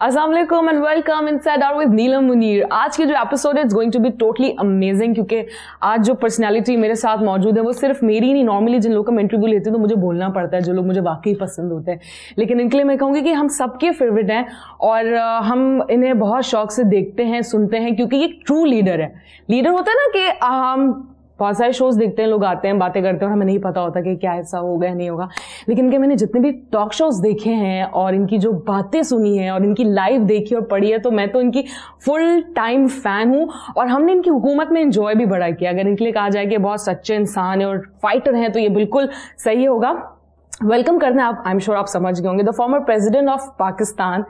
अस्सलाम वालेकुम and welcome inside hour with Neelam Munir. आज की जो एपिसोड है it's going to be totally amazing, क्योंकि आज जो पर्सनालिटी मेरे साथ मौजूद है वो सिर्फ मेरी नहीं, नॉर्मली जिन लोगों का मैं इंटरव्यू लेती हूँ तो मुझे बोलना पड़ता है जो लोग मुझे वाकई पसंद होते हैं, लेकिन इनके लिए मैं कहूँगी कि हम सबके फेवरेट हैं और हम इन्हें बहुत शौक से देखते हैं, सुनते हैं, क्योंकि ये ट्रू लीडर है। लीडर होता है ना कि हम बहुत सारे शोज देखते हैं, लोग आते हैं, बातें करते हैं और हमें नहीं पता होता कि क्या ऐसा होगा या नहीं होगा, लेकिन इनके मैंने जितने भी टॉक शोज देखे हैं और इनकी जो बातें सुनी हैं और इनकी लाइव देखी और पढ़ी है, तो मैं तो इनकी फुल टाइम फैन हूँ और हमने इनकी हुकूमत में एंजॉय भी बड़ा किया। अगर इनके लिए कहा जाए कि बहुत सच्चे इंसान है और फाइटर हैं तो ये बिल्कुल सही होगा। वेलकम करना आप, आई एम श्योर आप समझ गए होंगे, the former president of Pakistan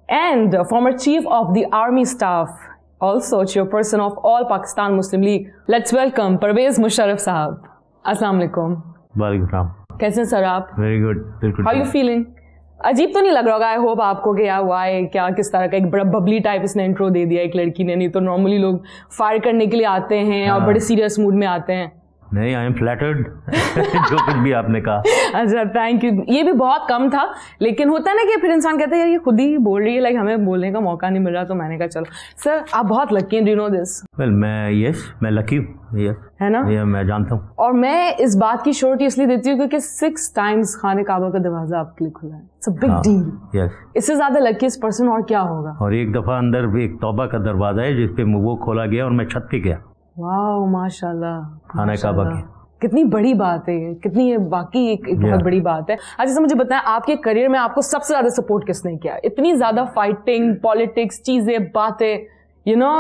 and former chief of the army staff, also chairperson of All Pakistan Muslim League. Let's welcome Pervez Musharraf sahab. अस्सलाम वालेकुम। वालेकुम सलाम। कैसे हैं सर आप? वेरी गुड, बिल्कुल। How you feeling? अजीब तो नहीं लग रहा होगा आई होप आपको कि यार वाई क्या किस तरह का एक बड़ा बबली टाइप इसने इंट्रो दे दिया एक लड़की ने, नहीं तो नॉर्मली लोग फायर करने के लिए आते हैं और बड़े सीरियस मूड में आते हैं। नहीं, आई एम फ्लैटर्ड जो कुछ भी आपने कहा। अच्छा, थैंक यू। ये भी बहुत कम था, लेकिन होता है ना कि फिर इंसान कहता है यार ये खुद ही बोल रही है, लाइक हमें बोलने का मौका नहीं मिल रहा, तो मैंने कहा चलो। सर आप बहुत लकी हैं, do you know this? Well मैं लकी हूँ, है ना? ये मैं जानता हूँ। और मैं इस बात की श्योरिटी इसलिए देती हूँ क्योंकि 6 times खाने काबा का दरवाजा आपके लिए खुला है। It's a big deal. Yes, इससे ज्यादा लकीस्ट पर्सन और क्या होगा। और एक दफा अंदर एक तौबा का दरवाजा है जिसपे वो खोला गया और मैं छत पे गया। वाह, माशाल्लाह। खाने काबा के कितनी बड़ी बात है, कितनी ये बाकी एक बहुत बड़ी बात है। अच्छा, मुझे बताएं आपके करियर में आपको सबसे ज्यादा सपोर्ट किसने किया? इतनी ज्यादा फाइटिंग, पॉलिटिक्स, चीजें, बातें, यू नो,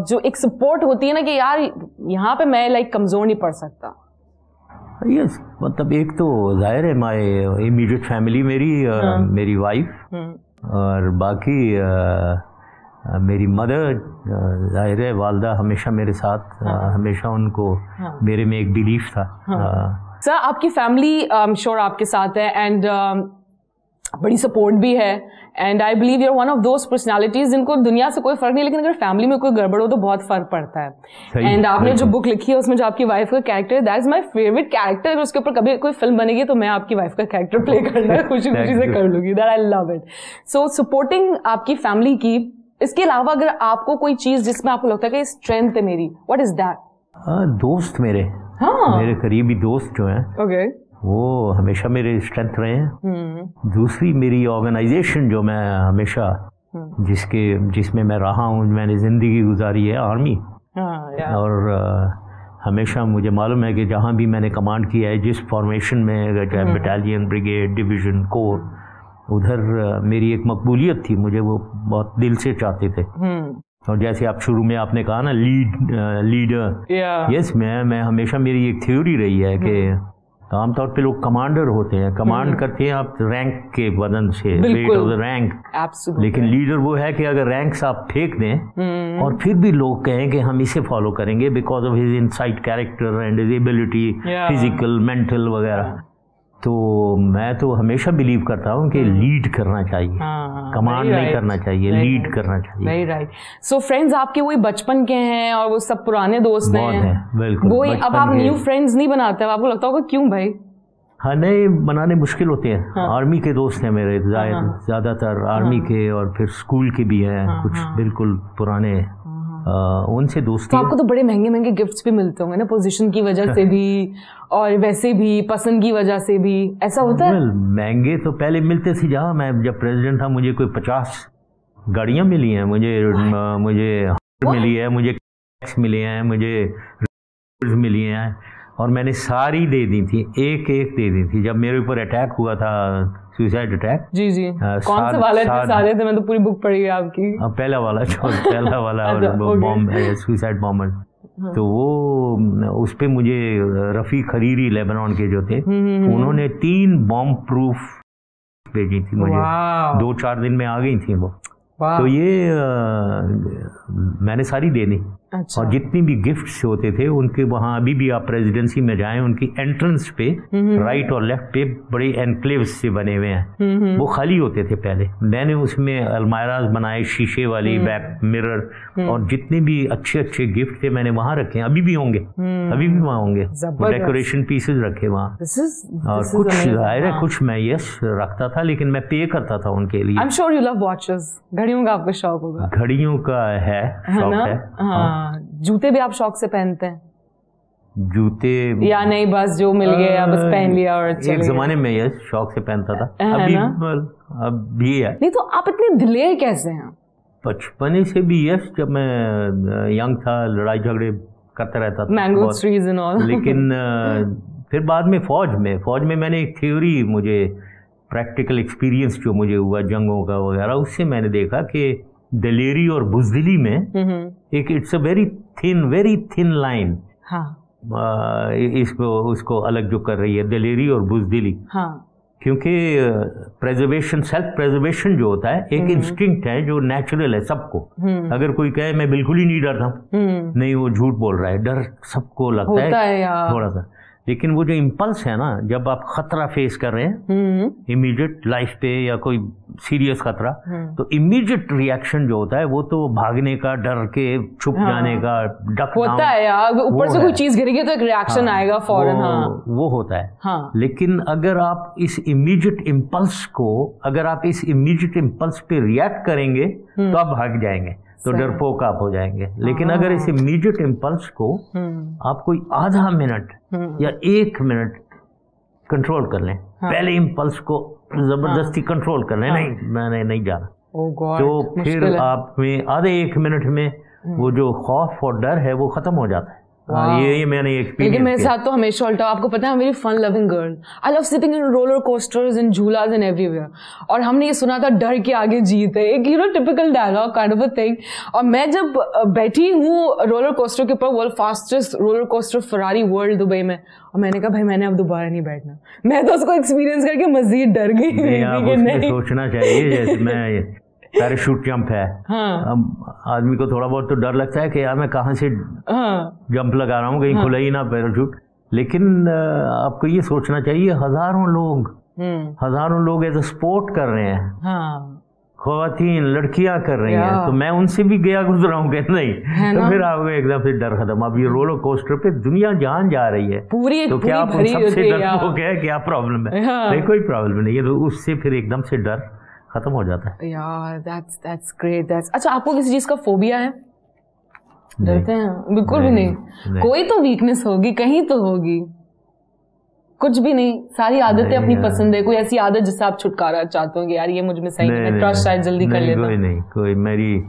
जो एक सपोर्ट होती है ना कि यार यहाँ पे मैं लाइक कमजोर नहीं पड़ सकता। यस, मतलब एक तो जाहिर है माय इमीडिएट फैमिली, मेरी वाइफ, और बाकी मेरी मदर, जाहिर है वालदा हमेशा मेरे साथ, हमेशा उनको मेरे में एक बिलीफ था। सर आपकी फैमिली श्योर आपके साथ है एंड बड़ी सपोर्ट भी है, and I believe you are one of those personalities जिनको दुनिया से कोई फर्क नहीं, लेकिन अगर फैमिली में कोई गड़बड़ हो तो बहुत फर्क पड़ता है। एंड आपने जो बुक लिखी है उसमें जो आपकी वाइफ का कैरेक्टर है, that is my favourite character. अगर उसके ऊपर कभी कोई फिल्म बनेगी तो मैं आपकी वाइफ का कैरेक्टर प्ले करना खुशी खुशी से कर लूंगी। That I love it. So supporting आपकी फैमिली की, इसके अलावा अगर आपको कोई चीज जिसमें आपको लगता है कि स्ट्रेंथ है मेरी, व्हाट इज दैट? दोस्त मेरे, मेरे करीबी दोस्त जो हैं, ओके, वो हमेशा मेरे स्ट्रेंथ रहे हैं। दूसरी मेरी ऑर्गेनाइजेशन जो मैं हमेशा जिसमें मैं रहा हूँ, मैंने जिंदगी गुजारी है, आर्मी। और हमेशा मुझे मालूम है कि जहाँ भी मैंने कमांड किया है, जिस फॉर्मेशन में, चाहे बटालियन, ब्रिगेड, डिवीजन, कोर, उधर मेरी एक मकबूलियत थी, मुझे वो बहुत दिल से चाहते थे। और जैसे आप शुरू में आपने कहा ना लीडर, यस, मैं हमेशा मेरी एक थ्योरी रही है कि आमतौर पे लोग कमांडर होते हैं, कमांड करते हैं आप रैंक के वजन से, वेट ऑफ द रैंक, लेकिन लीडर वो है कि अगर रैंक्स आप फेंक दें और फिर भी लोग कहें कि हम इसे फॉलो करेंगे because of his insight character and his ability, physical, mental वगैरह। तो मैं तो हमेशा बिलीव करता हूँ कि लीड करना चाहिए, कमांड नहीं करना चाहिए, लीड करना चाहिए। Very right. सो फ्रेंड्स आपके वही बचपन के हैं और वो सब पुराने दोस्त हैं, बिल्कुल वही। अब आप न्यू फ्रेंड्स नहीं बनाते, आपको लगता होगा क्यों भाई? हाँ, नए बनाने मुश्किल होते हैं। आर्मी के दोस्त हैं मेरे ज्यादातर, आर्मी के, और फिर स्कूल के भी हैं कुछ बिल्कुल पुराने, उनसे दोस्ती। तो आपको तो बड़े महंगे महंगे गिफ्ट्स भी मिलते होंगे ना, पोजीशन की वजह से भी और वैसे भी पसंद की वजह से भी, ऐसा होता है? महंगे तो पहले मिलते थे, जहाँ मैं जब प्रेसिडेंट था मुझे कोई 50 गाड़ियाँ मिली हैं, मुझे मिली है, मुझे मिले हैं, मुझे मिली हैं, और मैंने सारी दे दी थी, एक दे दी थी। जब मेरे ऊपर अटैक हुआ था, सुसाइड अटैक, जी कौन से वाले थे? सारे थे, मैं तो पूरी बुक पढ़ी है आपकी। पहला वाला बॉम्ब, सुसाइड बॉम्बर, तो वो उस पे मुझे रफीक हरीरी लेबनान के जो थे, उन्होंने 3 बॉम्ब प्रूफ भेजी थी मुझे, 2-4 दिन में आ गई थी वो। तो ये मैंने सारी दे दी। अच्छा। और जितनी भी गिफ्ट्स होते थे उनके वहाँ, अभी भी आप प्रेसिडेंसी में जाएं, उनकी एंट्रेंस पे राइट और लेफ्ट पे बड़े एनक्लेव्स से बने हुए हैं, वो खाली होते थे पहले। मैंने उसमें अलमायराज बनाए, शीशे वाली, बैक मिरर, और जितने भी अच्छे अच्छे गिफ्ट थे मैंने वहाँ रखे हैं, अभी भी होंगे, अभी भी वहाँ होंगे, डेकोरेशन पीसेज रखे वहाँ। और कुछ जाहिर है कुछ मैं यस रखता था, लेकिन मैं पे करता था उनके लिए। I'm sure you love watches. घड़ियों का आपको शौक होगा। घड़ियों का है शौक है। हाँ। जूते भी आप शौक से पहनते हैं? जूते या नहीं, बस जो मिल गया बस पहन लिया और चले एक गए? जमाने में यस शौक से पहनता था, अब भी है। नहीं तो आप इतने दिलेर कैसे हैं? बचपने से भी यस, जब मैं यंग था लड़ाई झगड़े करता रहता था, मैंगो ट्रीज एंड ऑल। लेकिन फिर बाद में फौज में मैंने एक थ्योरी, मुझे प्रैक्टिकल एक्सपीरियंस जो मुझे हुआ जंगों का वगैरह, उससे मैंने देखा कि दलेरी और बुज़दिली में एक it's a very thin line. हाँ। इसको उसको अलग जो कर रही है दलेरी और बुज़दिली। हाँ। क्योंकि प्रेजर्वेशन, सेल्फ प्रेजर्वेशन जो होता है एक इंस्टिंक्ट है जो नेचुरल है सबको। अगर कोई कहे मैं बिल्कुल ही नहीं डरता, नहीं, वो झूठ बोल रहा है। डर सबको लगता है थोड़ा सा, लेकिन वो जो इम्पल्स है ना, जब आप खतरा फेस कर रहे हैं इमीडिएट लाइफ पे या कोई सीरियस खतरा, तो इमीडिएट रिएक्शन जो होता है वो तो भागने का, डर के छुप जाने का, डक होता है यार। ऊपर से कोई चीज गिरेगी तो एक रिएक्शन आएगा फौरन। वो होता है। लेकिन अगर आप इस इमीडिएट इम्पल्स पे रिएक्ट करेंगे तो आप भाग जाएंगे, तो डरपोक आप हो जाएंगे। लेकिन अगर इस इमीडिएट इम्पल्स को आप कोई आधा मिनट या 1 मिनट कंट्रोल कर लें, पहले इम्पल्स को जबरदस्ती कंट्रोल कर लें, नहीं मैंने नहीं जाना, तो फिर आप में आधे 1 मिनट में वो जो खौफ और डर है वो खत्म हो जाता है। ये मैंने एक्सपीरियंस। लेकिन मेरे साथ तो हमेशा उल्टा। आपको पता है, I am very fun loving girl. I love sitting in roller coasters and झूलास एंड एवरीवेयर। और हमने ये सुना था डर के आगे जीत है, एक typical dialogue kind of a thing. और मैं जब बैठी हूँ रोलर कोस्टर के ऊपर, world fastest roller coaster Ferrari World Dubai में, और मैंने कहा भाई मैंने अब दोबारा नहीं बैठना। मैं तो उसको एक्सपीरियंस करके मजीद डर गई। नहीं सोचना चाहिए, जैसे मैं पैराशूट जंप है, अब आदमी को थोड़ा बहुत तो डर लगता है कि यार मैं कहाँ से जंप लगा रहा हूँ, कहीं खुला ही ना पैराशूट। लेकिन आपको ये सोचना चाहिए हजारों लोग एज अ स्पोर्ट कर रहे हैं, ख़वातीन लड़कियां कर रही हैं, तो मैं उनसे भी गया गुजरा हूँ कि नहीं, तो फिर आपको एकदम से डर खत्म। अब ये रोलर कोस्टर पे दुनिया जान जा रही है, तो क्या आप उन सबसे डर हो गया, क्या प्रॉब्लम है? नहीं, कोई प्रॉब्लम नहीं है, तो उससे फिर एकदम से डर खत्म हो जाता है। यार that's great। अच्छा, आपको किसी चीज का फोबिया है? डरते हैं? बिल्कुल भी नहीं। कोई तो वीकनेस होगी, कहीं तो होगी। कुछ भी नहीं, सारी आदतें अपनी पसंद है। कोई ऐसी आदत जिससे आप छुटकारा चाहते हो कि यार ये मुझ में सही नहीं, ट्रस्ट शायद जल्दी कर लेता हूं? कोई मेरी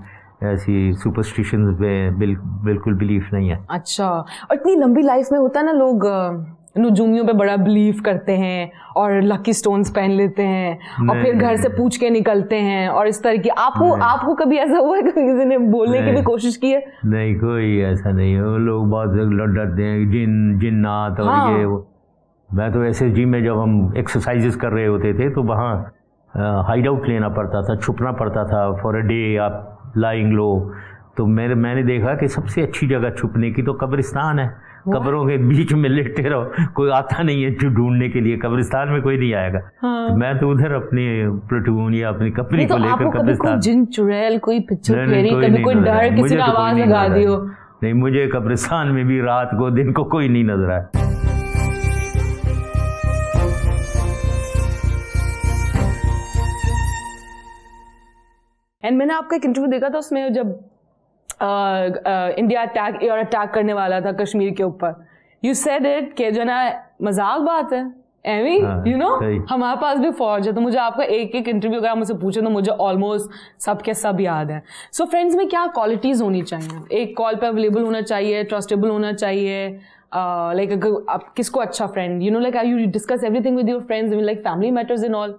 ऐसी सुपरस्टिशंस में बिल्कुल बिलीफ नहीं है। अच्छा। और इतनी लंबी लाइफ में होता है ना, लोग नुजूमियों पे बड़ा बिलीव करते हैं और लकी स्टोन्स पहन लेते हैं और फिर घर से पूछ के निकलते हैं और इस तरह की। आपको कभी ऐसा हुआ है, कभी किसी ने बोलने की भी कोशिश की है? नहीं, कोई ऐसा नहीं है। वो लोग बहुत डरते हैं, जिन्नात और ये वो। मैं तो एसएसजी में जब हम एक्सरसाइजेस कर रहे होते थे तो वहाँ हाइड आउट लेना पड़ता था, छुपना पड़ता था फॉर अ डे, आप लाइंग लो। तो मैंने देखा कि सबसे अच्छी जगह छुपने की तो कब्रिस्तान है। कब्रों के बीच में लेटे रहो, कोई आता नहीं है जो ढूंढने के लिए, कब्रिस्तान में कोई नहीं आएगा। तो मैं तो उधर अपनी प्लेटून या अपनी कंपनी को लेकर कब्रिस्तान। जिन चुड़ैल, कोई पिक्चर फेरी, कभी कोई डर, किसी ने आवाज लगा दी हो? नहीं, मुझे कब्रिस्तान में भी रात को दिन को कोई नहीं नजर आया। एंड मैंने आपका एक इंटरव्यू देखा था, उसमें जब इंडिया एयर अटैक करने वाला था कश्मीर के ऊपर, यू सेड इट कि जो ना मजाक बात है, एवी यू नो हमारे पास भी फौज है। तो मुझे आपका एक इंटरव्यू अगर आप मुझसे पूछे तो मुझे ऑलमोस्ट सब के सब याद है। सो फ्रेंड्स में क्या क्वालिटीज होनी चाहिए? एक कॉल पे अवेलेबल होना चाहिए, ट्रस्टेबल होना चाहिए, लाइक अगर आप किसको अच्छा friend, you know like you discuss everything with your friends, like family matters and all?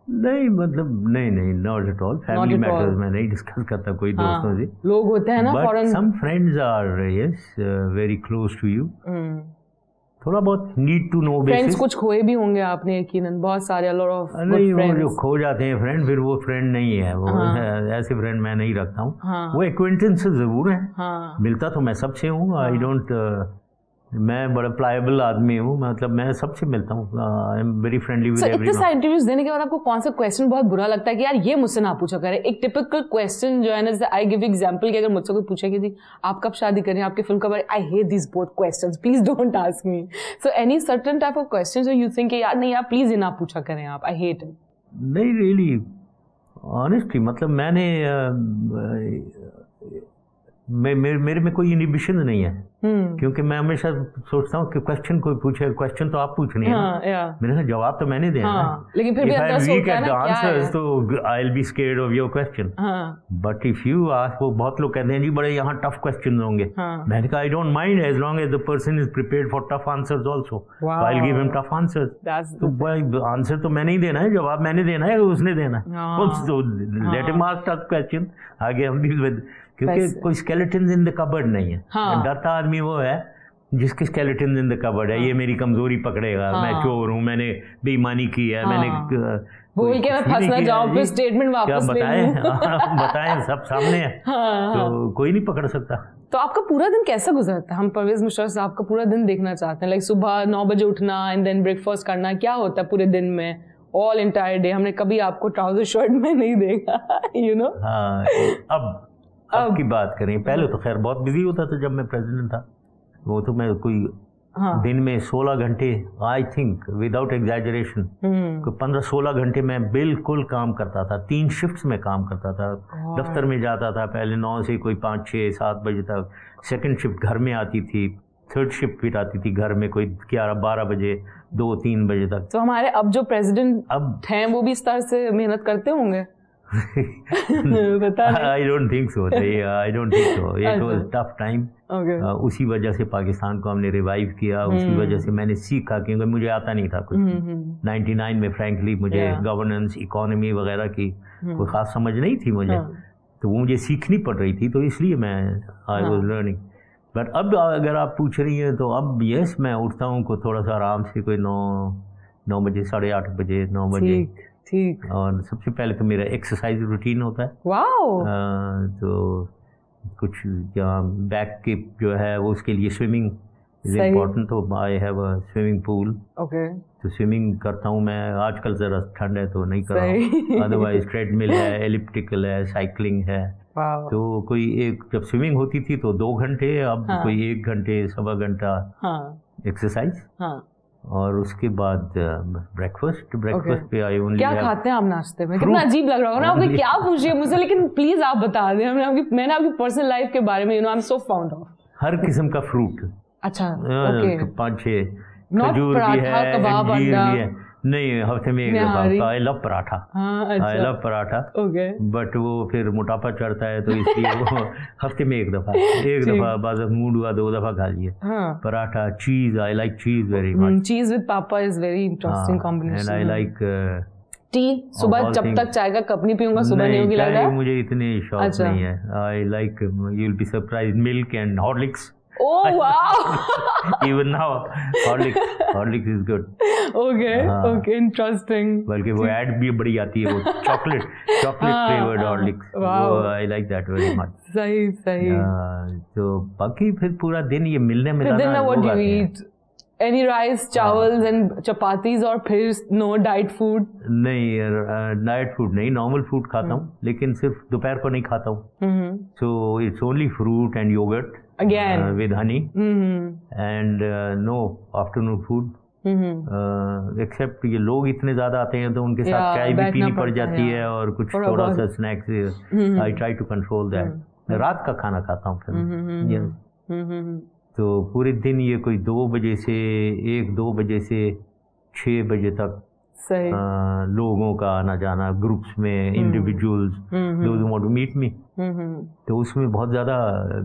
नहीं, मतलब नहीं, not at all. Family matters में नहीं डिस्कस करता कोई दोस्तों से। लोग होते हैं ना foreign, some friends are yes very close to you, थोड़ा बहुत need to know basis. Friends कुछ खोए भी होंगे आपने यकीनन, बहुत सारे लॉट ऑफ नहीं, वो जो खो जाते हैं फ्रेंड, फिर वो फ्रेंड नहीं है वो। ऐसे फ्रेंड मैं नहीं रखता हूँ। वो एक्वेंटेंस जरूर है। मिलता तो मैं सबसे हूँ। आई डोंट, मैं बड़ा प्लायबल आदमी हूँ, मतलब मैं सबसे मिलता हूँ। आई am very friendly with everyone. इतने सारे इंटरव्यूज देने के बाद आपको कौन सा क्वेश्चन बहुत बुरा लगता है कि यार ये मुझसे ना पूछा करे? एक टिपिकल क्वेश्चन जो है ना, आई गिव एग्जांपल कि अगर मुझसे कोई पूछे कि जी आप कब शादी करें, आपकी फिल्म कब, I hate this both questions, please don't ask me. So any certain type of questions जो यू थिंक यार नहीं यार प्लीज ये ना पूछा करें आप, आई हेट इट? नहीं, रियली ऑनेस्टली, मतलब मैंने मेरे में कोई इनिबिशन नहीं है। क्योंकि मैं हमेशा सोचता हूँ कि क्वेश्चन कोई पूछे, क्वेश्चन तो आप पूछने हैं ना, मेरे से जवाब तो मैंने देना है। लेकिन फिर भी अंदर सोचता है ना क्या है, तो I will be scared of your question. But if you ask, वो बहुत लोग कहते हैं जी बड़े यहाँ टफ क्वेश्चन होंगे। मैंने कहा I don't mind as long as the person is prepared for tough answers also, I will give him tough answers. तो आंसर तो मैंने ही देना है, जवाब मैंने देना है, उसने देना है। Let him ask tough question, आगे हम डील विद। क्योंकि कोई स्केलेटन इन द कबर्ड नहीं है। डरता आदमी वो है जिसके स्केलेटन इन द कबर्ड है। ये मेरी कमजोरी पकड़ेगा, मैं चोर हूँ, मैंने बेईमानी की है, मैंने बोल के मैं फंस ना जाऊं, फिर स्टेटमेंट वापस ले लूं। बताएं सब सामने है। तो कोई नहीं पकड़ सकता। तो आपका पूरा दिन कैसा गुजरता है? हम परवेज मुशर्रफ साहब का पूरा दिन देखना चाहते हैं। लाइक सुबह 9 बजे उठना एंड देन ब्रेकफास्ट करना, क्या होता है पूरे दिन में, ऑल एंटायर डे? हमने कभी आपको ट्राउजर शर्ट में नहीं देखा, यू नो। अब की बात करें, पहले तो खैर बहुत बिजी होता था जब मैं प्रेसिडेंट था। वो तो मैं कोई दिन में 16 घंटे, आई थिंक विदाउट एग्जैजरेशन, 15-16 घंटे मैं बिल्कुल काम करता था। 3 शिफ्ट्स में काम करता था। दफ्तर में जाता था पहले 9 से कोई 5, 6, 7 बजे तक। सेकंड शिफ्ट घर में आती थी, थर्ड शिफ्ट फिर आती थी घर में कोई 11-12 बजे, 2-3 बजे तक। तो हमारे अब जो प्रेसिडेंट अब हैं वो भी इस तरह से मेहनत करते होंगे? I don't think so. I don't think so. It was tough time. उसी वजह से पाकिस्तान को हमने रिवाइव किया। उसी वजह से मैंने सीखा, क्योंकि मुझे आता नहीं था कुछ। 99 में फ्रैंकली मुझे गवर्नेंस, इकोनॉमी वगैरह की कोई खास समझ नहीं थी मुझे। तो वो मुझे सीखनी पड़ रही थी, तो इसलिए मैं आई वाज लर्निंग। बट अब अगर आप पूछ रही हैं तो अब यस, मैं उठता हूँ को थोड़ा सा आराम से, कोई 9 बजे, 8:30 बजे, 9 बजे। ठीक। और सबसे पहले तो मेरा एक्सरसाइज रूटीन होता है। वाओ। तो कुछ बैक की जो है वो, उसके लिए स्विमिंग इज इम्पोर्टेंट। तो I have a swimming pool. Okay. तो स्विमिंग करता हूँ मैं। आजकल जरा ठंड है तो नहीं कर रहा हूँ, अदरवाइज ट्रेडमिल है, एलिप्टिकल है, साइकिलिंग है। तो कोई एक, जब स्विमिंग होती थी तो 2 घंटे, अब कोई 1 घंटे, 1.25 घंटा एक्सरसाइज। और उसके बाद ब्रेकफास्ट पे आई ओनली। क्या खाते हैं आप नाश्ते में? कितना अजीब लग रहा होगा ना आपको, क्या पूछिए मुझसे, लेकिन प्लीज आप बता दें। मैंने आपकी पर्सनल लाइफ के बारे में, you know, I am so found of her किस्म का फ्रूट। अच्छा, 5-6 खजूर भी है, अंजीर भी है। नहीं, हफ्ते में 1 दफा। I love paratha. I love paratha. But वो फिर मोटापा चढ़ता है, तो इसलिए वो हफ्ते में 1 दफा बाद मूड हुआ 2 दफा खा लिए। पराठा, चीज, आई लाइक चीज वेरी मच। चीज विद पापा is very interesting combination. And I like T. सुबह जब तक चाय का कप नहीं पीऊंगा सुबह नहीं होगी लग रहा है मुझे, इतने शौक नहीं है। I like, you will be surprised, milk and Horlicks. Oh wow! Even now, Horlicks is good. Okay, interesting. बल्कि वो ऐड भी बड़ी आती है, वो चॉकलेट फ्लेवर्ड Horlicks। वो I like that very much. सही। तो बाकी फिर पूरा दिन ये मिलने मिलाना। फिर what do you eat? Any rice, चावल and chapatis, और फिर no diet food? नहीं, डाइट फूड नहीं, नॉर्मल फूड खाता हूँ, लेकिन सिर्फ दोपहर को नहीं खाता हूँ। So it's only fruit and yogurt. Again with honey, and no afternoon food, except ये लोग इतने ज़्यादा आते हैं तो उनके साथ चाय भी पीनी पड़ जाती है, और कुछ थोड़ा सा snacks. I try to control that. रात का खाना खाता हूँ फिर। तो पूरे दिन ये कोई 2 बजे से 1-2 बजे से 6 बजे तक लोगों का आना जाना, ग्रुप्स में, individuals, those who want to meet me. तो उसमें बहुत ज्यादा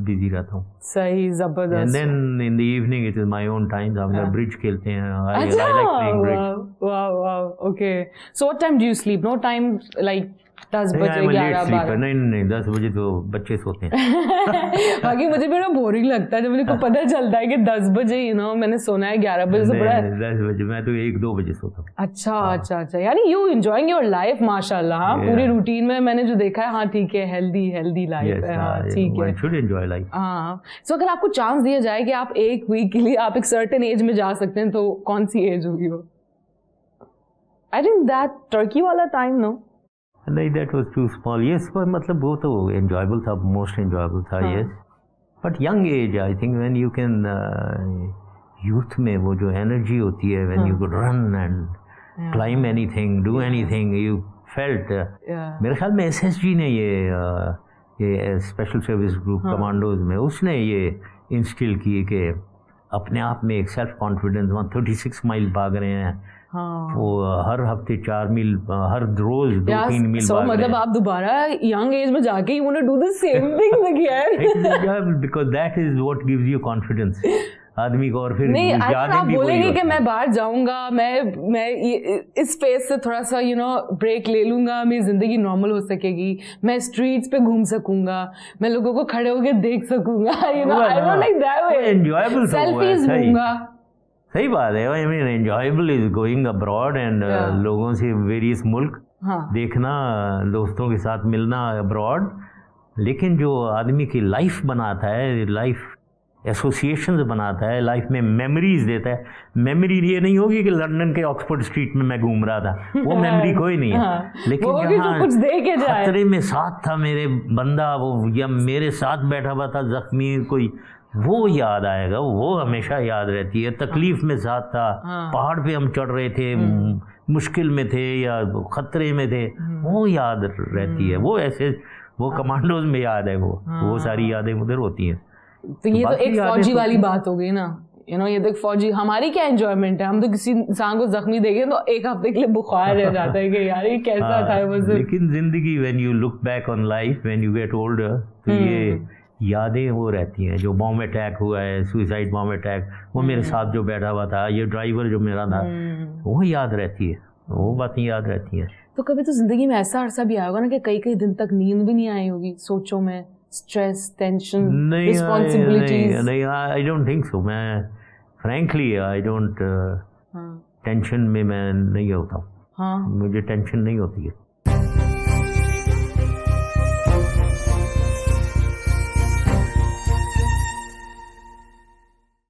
बिजी रहता हूँ। सही, जबरदस्त। And then in the evening it is my own time, हम लोग ब्रिज खेलते हैं। I like playing bridge. Wow, okay. So what time do you sleep? No time, like 10 बजे 11-12? नहीं 10 बजे तो बच्चे सोते हैं। बाकी मुझे बड़ा बोरिंग लगता है जब मेरे को पता चलता है कि 10 बजे मैंने सोना है 11 बजे से बड़ा 10 बजे मैं तो 1-2 बजे सोता हूँ। अच्छा यानी यू एंजॉयिंग योर लाइफ माशाल्लाह। हाँ पूरी रूटीन में मैंने जो देखा है, हाँ ठीक है, हेल्दी लाइफ है, हाँ ठीक है, शुड एंजॉय लाइफ। हाँ सो अगर आपको चांस दिया जाए कि आप एक वीक के लिए आप एक सर्टेन एज में जा सकते हैं तो कौन सी एज होगी वो? आई थिंक दैट टर्की वाला टाइम नो नहीं, that was too small. Yes, पर मतलब वो तो एंजॉयबल था, मोस्ट एंजॉयबल था। Yes, but young age I think when you can, youth में वो जो एनर्जी होती है, when you could run and climb anything, do anything, you felt. मेरे ख्याल में एसएसजी ने ये स्पेशल सर्विस ग्रुप कमांडोज में उसने ये इंस्टिल किए कि अपने आप में एक सेल्फ कॉन्फिडेंस। वहाँ 36 माइल भाग रहे हैं, वो हर हफ्ते 4 मील, हर रोज 2-3 मील भाग रहे हैं। मतलब आप दोबारा यंग एज में जाके you want to do the same thing again, because that is what gives you confidence आदमी को। और फिर नहीं, आप बोलेंगे कि मैं बाहर जाऊंगा, मैं इस फेज से थोड़ा सा ब्रेक ले लूंगा, मेरी जिंदगी नॉर्मल हो सकेगी, मैं स्ट्रीट्स पे घूम सकूंगा, मैं लोगों को खड़े होकर देख सकूंगा, I don't like that way, enjoyable selfies लूंगा। सही बात है। I mean enjoyable is going abroad and लोगों से वेरियस मुल्क देखना, दोस्तों के साथ मिलना अब्रॉड। लेकिन जो आदमी की लाइफ बनाता है, लाइफ एसोसिएशंस बनाता है, लाइफ में मेमोरीज देता है। मेमोरी ये नहीं होगी कि लंदन के ऑक्सफोर्ड स्ट्रीट में मैं घूम रहा था, वो मेमोरी कोई नहीं है। लेकिन जहाँ कुछ दे के जाए, खतरे में साथ था मेरे बंदा, वो या मेरे साथ बैठा हुआ था जख्मी कोई, वो याद आएगा, वो हमेशा याद रहती है। तकलीफ में साथ था, पहाड़ पे हम चढ़ रहे थे, मुश्किल में थे या खतरे में थे, वो याद रहती है। वो ऐसे वो कमांडोज में याद है, वो सारी यादें उधर होती हैं। तो ये तो एक फौजी वाली बात हो गई ना, ये तो एक फौजी। हमारी क्या एंजॉयमेंट है, हम तो किसी इंसान को जख्मी देंगे तो एक हफ्ते के लिए बुखार रह जाता है कि यार ये कैसा था वो। लेकिन जिंदगी, when you look back on life, when you get older, तो ये यादें वो रहती हैं। जो बॉम्ब अटैक हुआ है, सुसाइड बॉम्ब अटैक, वो मेरे साथ जो बैठा हुआ था, ये ड्राइवर जो मेरा था, वो याद रहती है, वो बातें याद रहती हैं। तो कभी तो जिंदगी में ऐसा अरसा भी आया होगा ना कि कई दिन तक नींद भी नहीं आई होगी, सोचो में स्ट्रेस, टेंशन, रिस्पांसिबिलिटीज? नहीं, आई डोंट थिंक सो। मैं फ्रैंकली आई डोंट, टेंशन में मैं नहीं होता हूँ। हाँ, मुझे टेंशन नहीं होती है।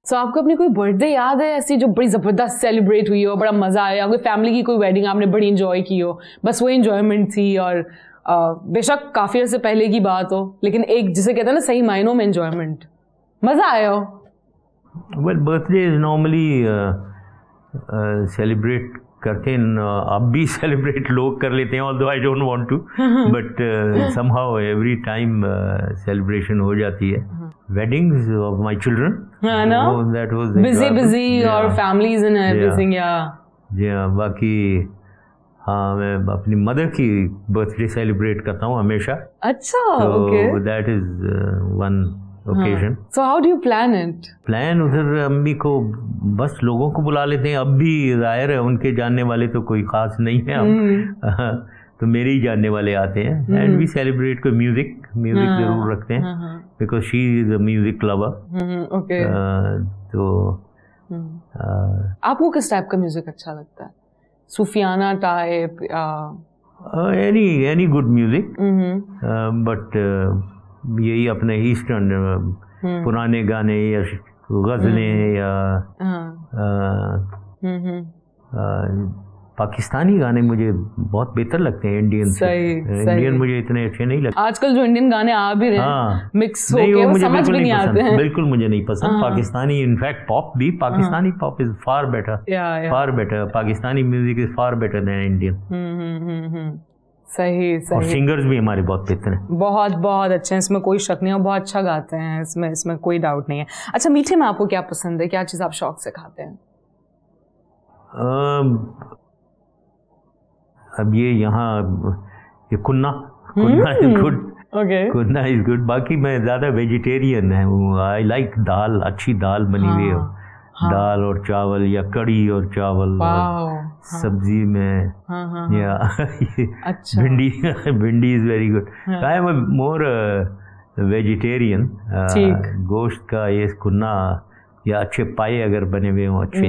So, आपको अपनी कोई बर्थडे याद है ऐसी जो बड़ी ज़बरदस्त सेलिब्रेट हुई हो, बड़ा मज़ा आया, कोई फैमिली की कोई वेडिंग आपने बड़ी इंजॉय की हो, बस वो इंजॉयमेंट थी? और बेशक काफ़ी अर्से पहले की बात हो, लेकिन एक जिसे कहते हैं ना सही मायनों में इंजॉयमेंट, मज़ा आया हो। वेल, बर्थडे नॉर्मली सेलिब्रेट करते हैं, अब भी सेलिब्रेट लोग कर लेते हैं, although I don't want to, but somehow every time celebration हो जाती है। Weddings of my children, that was busy और families and everything, बाकी हाँ, मैं अपनी मदर की बर्थडे सेलिब्रेट करता हूँ हमेशा। अच्छा, okay. That is one occasion. So how do you plan it? Plan उधर अम्मी को बस लोगों को बुला लेते हैं। अब भी जाहिर है उनके जानने वाले तो कोई खास नहीं है अब, तो मेरे ही जानने वाले आते हैं। एंड वी सेलिब्रेट कोई म्यूजिक जरूर रखते हैं, because she is a music lover. Okay, तो आपको किस टाइप का म्यूजिक अच्छा लगता है? सूफियाना टाइप या एनी गुड म्यूजिक? बट यही अपने ईस्टर्न पुराने गाने या गज़लें या पाकिस्तानी गाने मुझे बहुत बेहतर लगते हैं इंडियन से। इंडियन मुझे इतने अच्छे नहीं लगते। आजकल जो इंडियन गाने आ भी रहे हैं मिक्स होके, वो समझ भी नहीं आते हैं। बिल्कुल मुझे नहीं पसंद पाकिस्तानी। इनफैक्ट पॉप भी, Pakistani pop is far better, far better. Pakistani music is far better than Indian. सही। और सिंगर्स भी हमारे बहुत बेहतर हैं, बहुत अच्छे हैं, इसमें कोई शक नहीं है, बहुत अच्छा गाते हैं, इसमें कोई डाउट नहीं है। अच्छा, मीठे में आपको क्या पसंद है, क्या चीज़ आप शौक से खाते हैं? अब ये कुन्ना is good, Kunna is good. बाकी मैं ज़्यादा वेजिटेरियन है। आई लाइक दाल, अच्छी दाल बनी हुई हो, दाल और चावल या कड़ी और चावल और सब्जी में या अच्छा भिंडी is very good. I am more vegetarian. गोश्त का ये कुन्ना या अच्छे पाए अगर बने हुए हों अच्छे,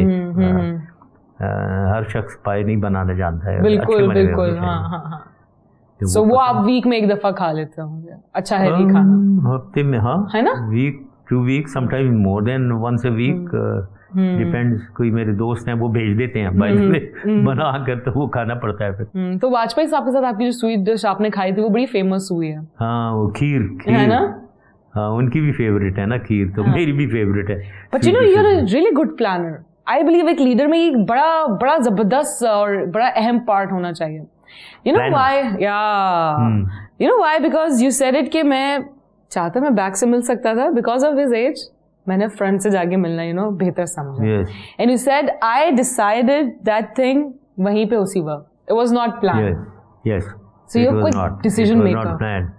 हर शख्स पाए नहीं बनाना जानता है। बिल्कुल बिल्कुल। तो वो आप वीक में एक दफा खा लेते होंगे, अच्छा है खाना हफ्ते में? हाँ है ना, week 2 week, sometime more than once a week, depends. कोई मेरे दोस्त हैं वो भेज देते हैं बना कर, तो वो खाना पड़ता है फिर। तो वाजपेयी साहब के साथ आपकी जो स्वीट डिश आपने खाई थी वो बड़ी फेमस हुई है। हाँ वो खीर है ना, हाँ उनकी भी फेवरेट है ना खीर, तो मेरी भी फेवरेट है। But you know you are a really good planner. I believe एक लीडर में एक बड़ा जबरदस्त और बड़ा अहम पार्ट होना चाहिए। You know why? Yeah. You know why? Because you said it कि मैं चाहता मैं बैक से मिल सकता था because of his age. मैंने फ्रंट से जाके मिलना बेहतर समझा। Yes. And you said I decided that thing वहीं पे उसी वक्त. It was not planned. Yes. Yes. So you're quick decision maker. Not planned.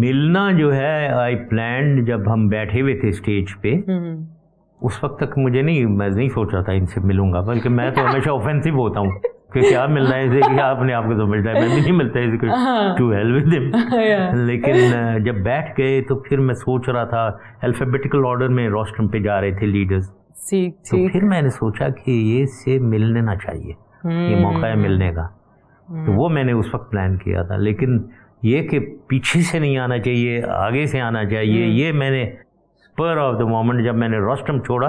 मिलना जो है I planned जब हम बैठे हुए थे स्टेज पे। उस वक्त तक मैं नहीं सोच रहा था इनसे मिलूंगा, बल्कि मैं तो हमेशा ऑफेंसिव होता हूँ कि क्या मिलना है इसे, क्या अपने आप को समझता है, मैं भी नहीं मिलता इसे, टू हेल विद हिम। लेकिन जब बैठ गए तो फिर मैं सोच रहा था, अल्फाबेटिकल ऑर्डर में रोस्ट्रम पे जा रहे थे लीडर्स, तो फिर मैंने सोचा कि ये इससे मिल लेना चाहिए, ये मौका है मिलने का। तो वो मैंने उस वक्त प्लान किया था। लेकिन ये कि पीछे से नहीं आना चाहिए, आगे से आना चाहिए, ये मैंने स्पर ऑफ द मोमेंट जब मैंने रोस्ट्रम छोड़ा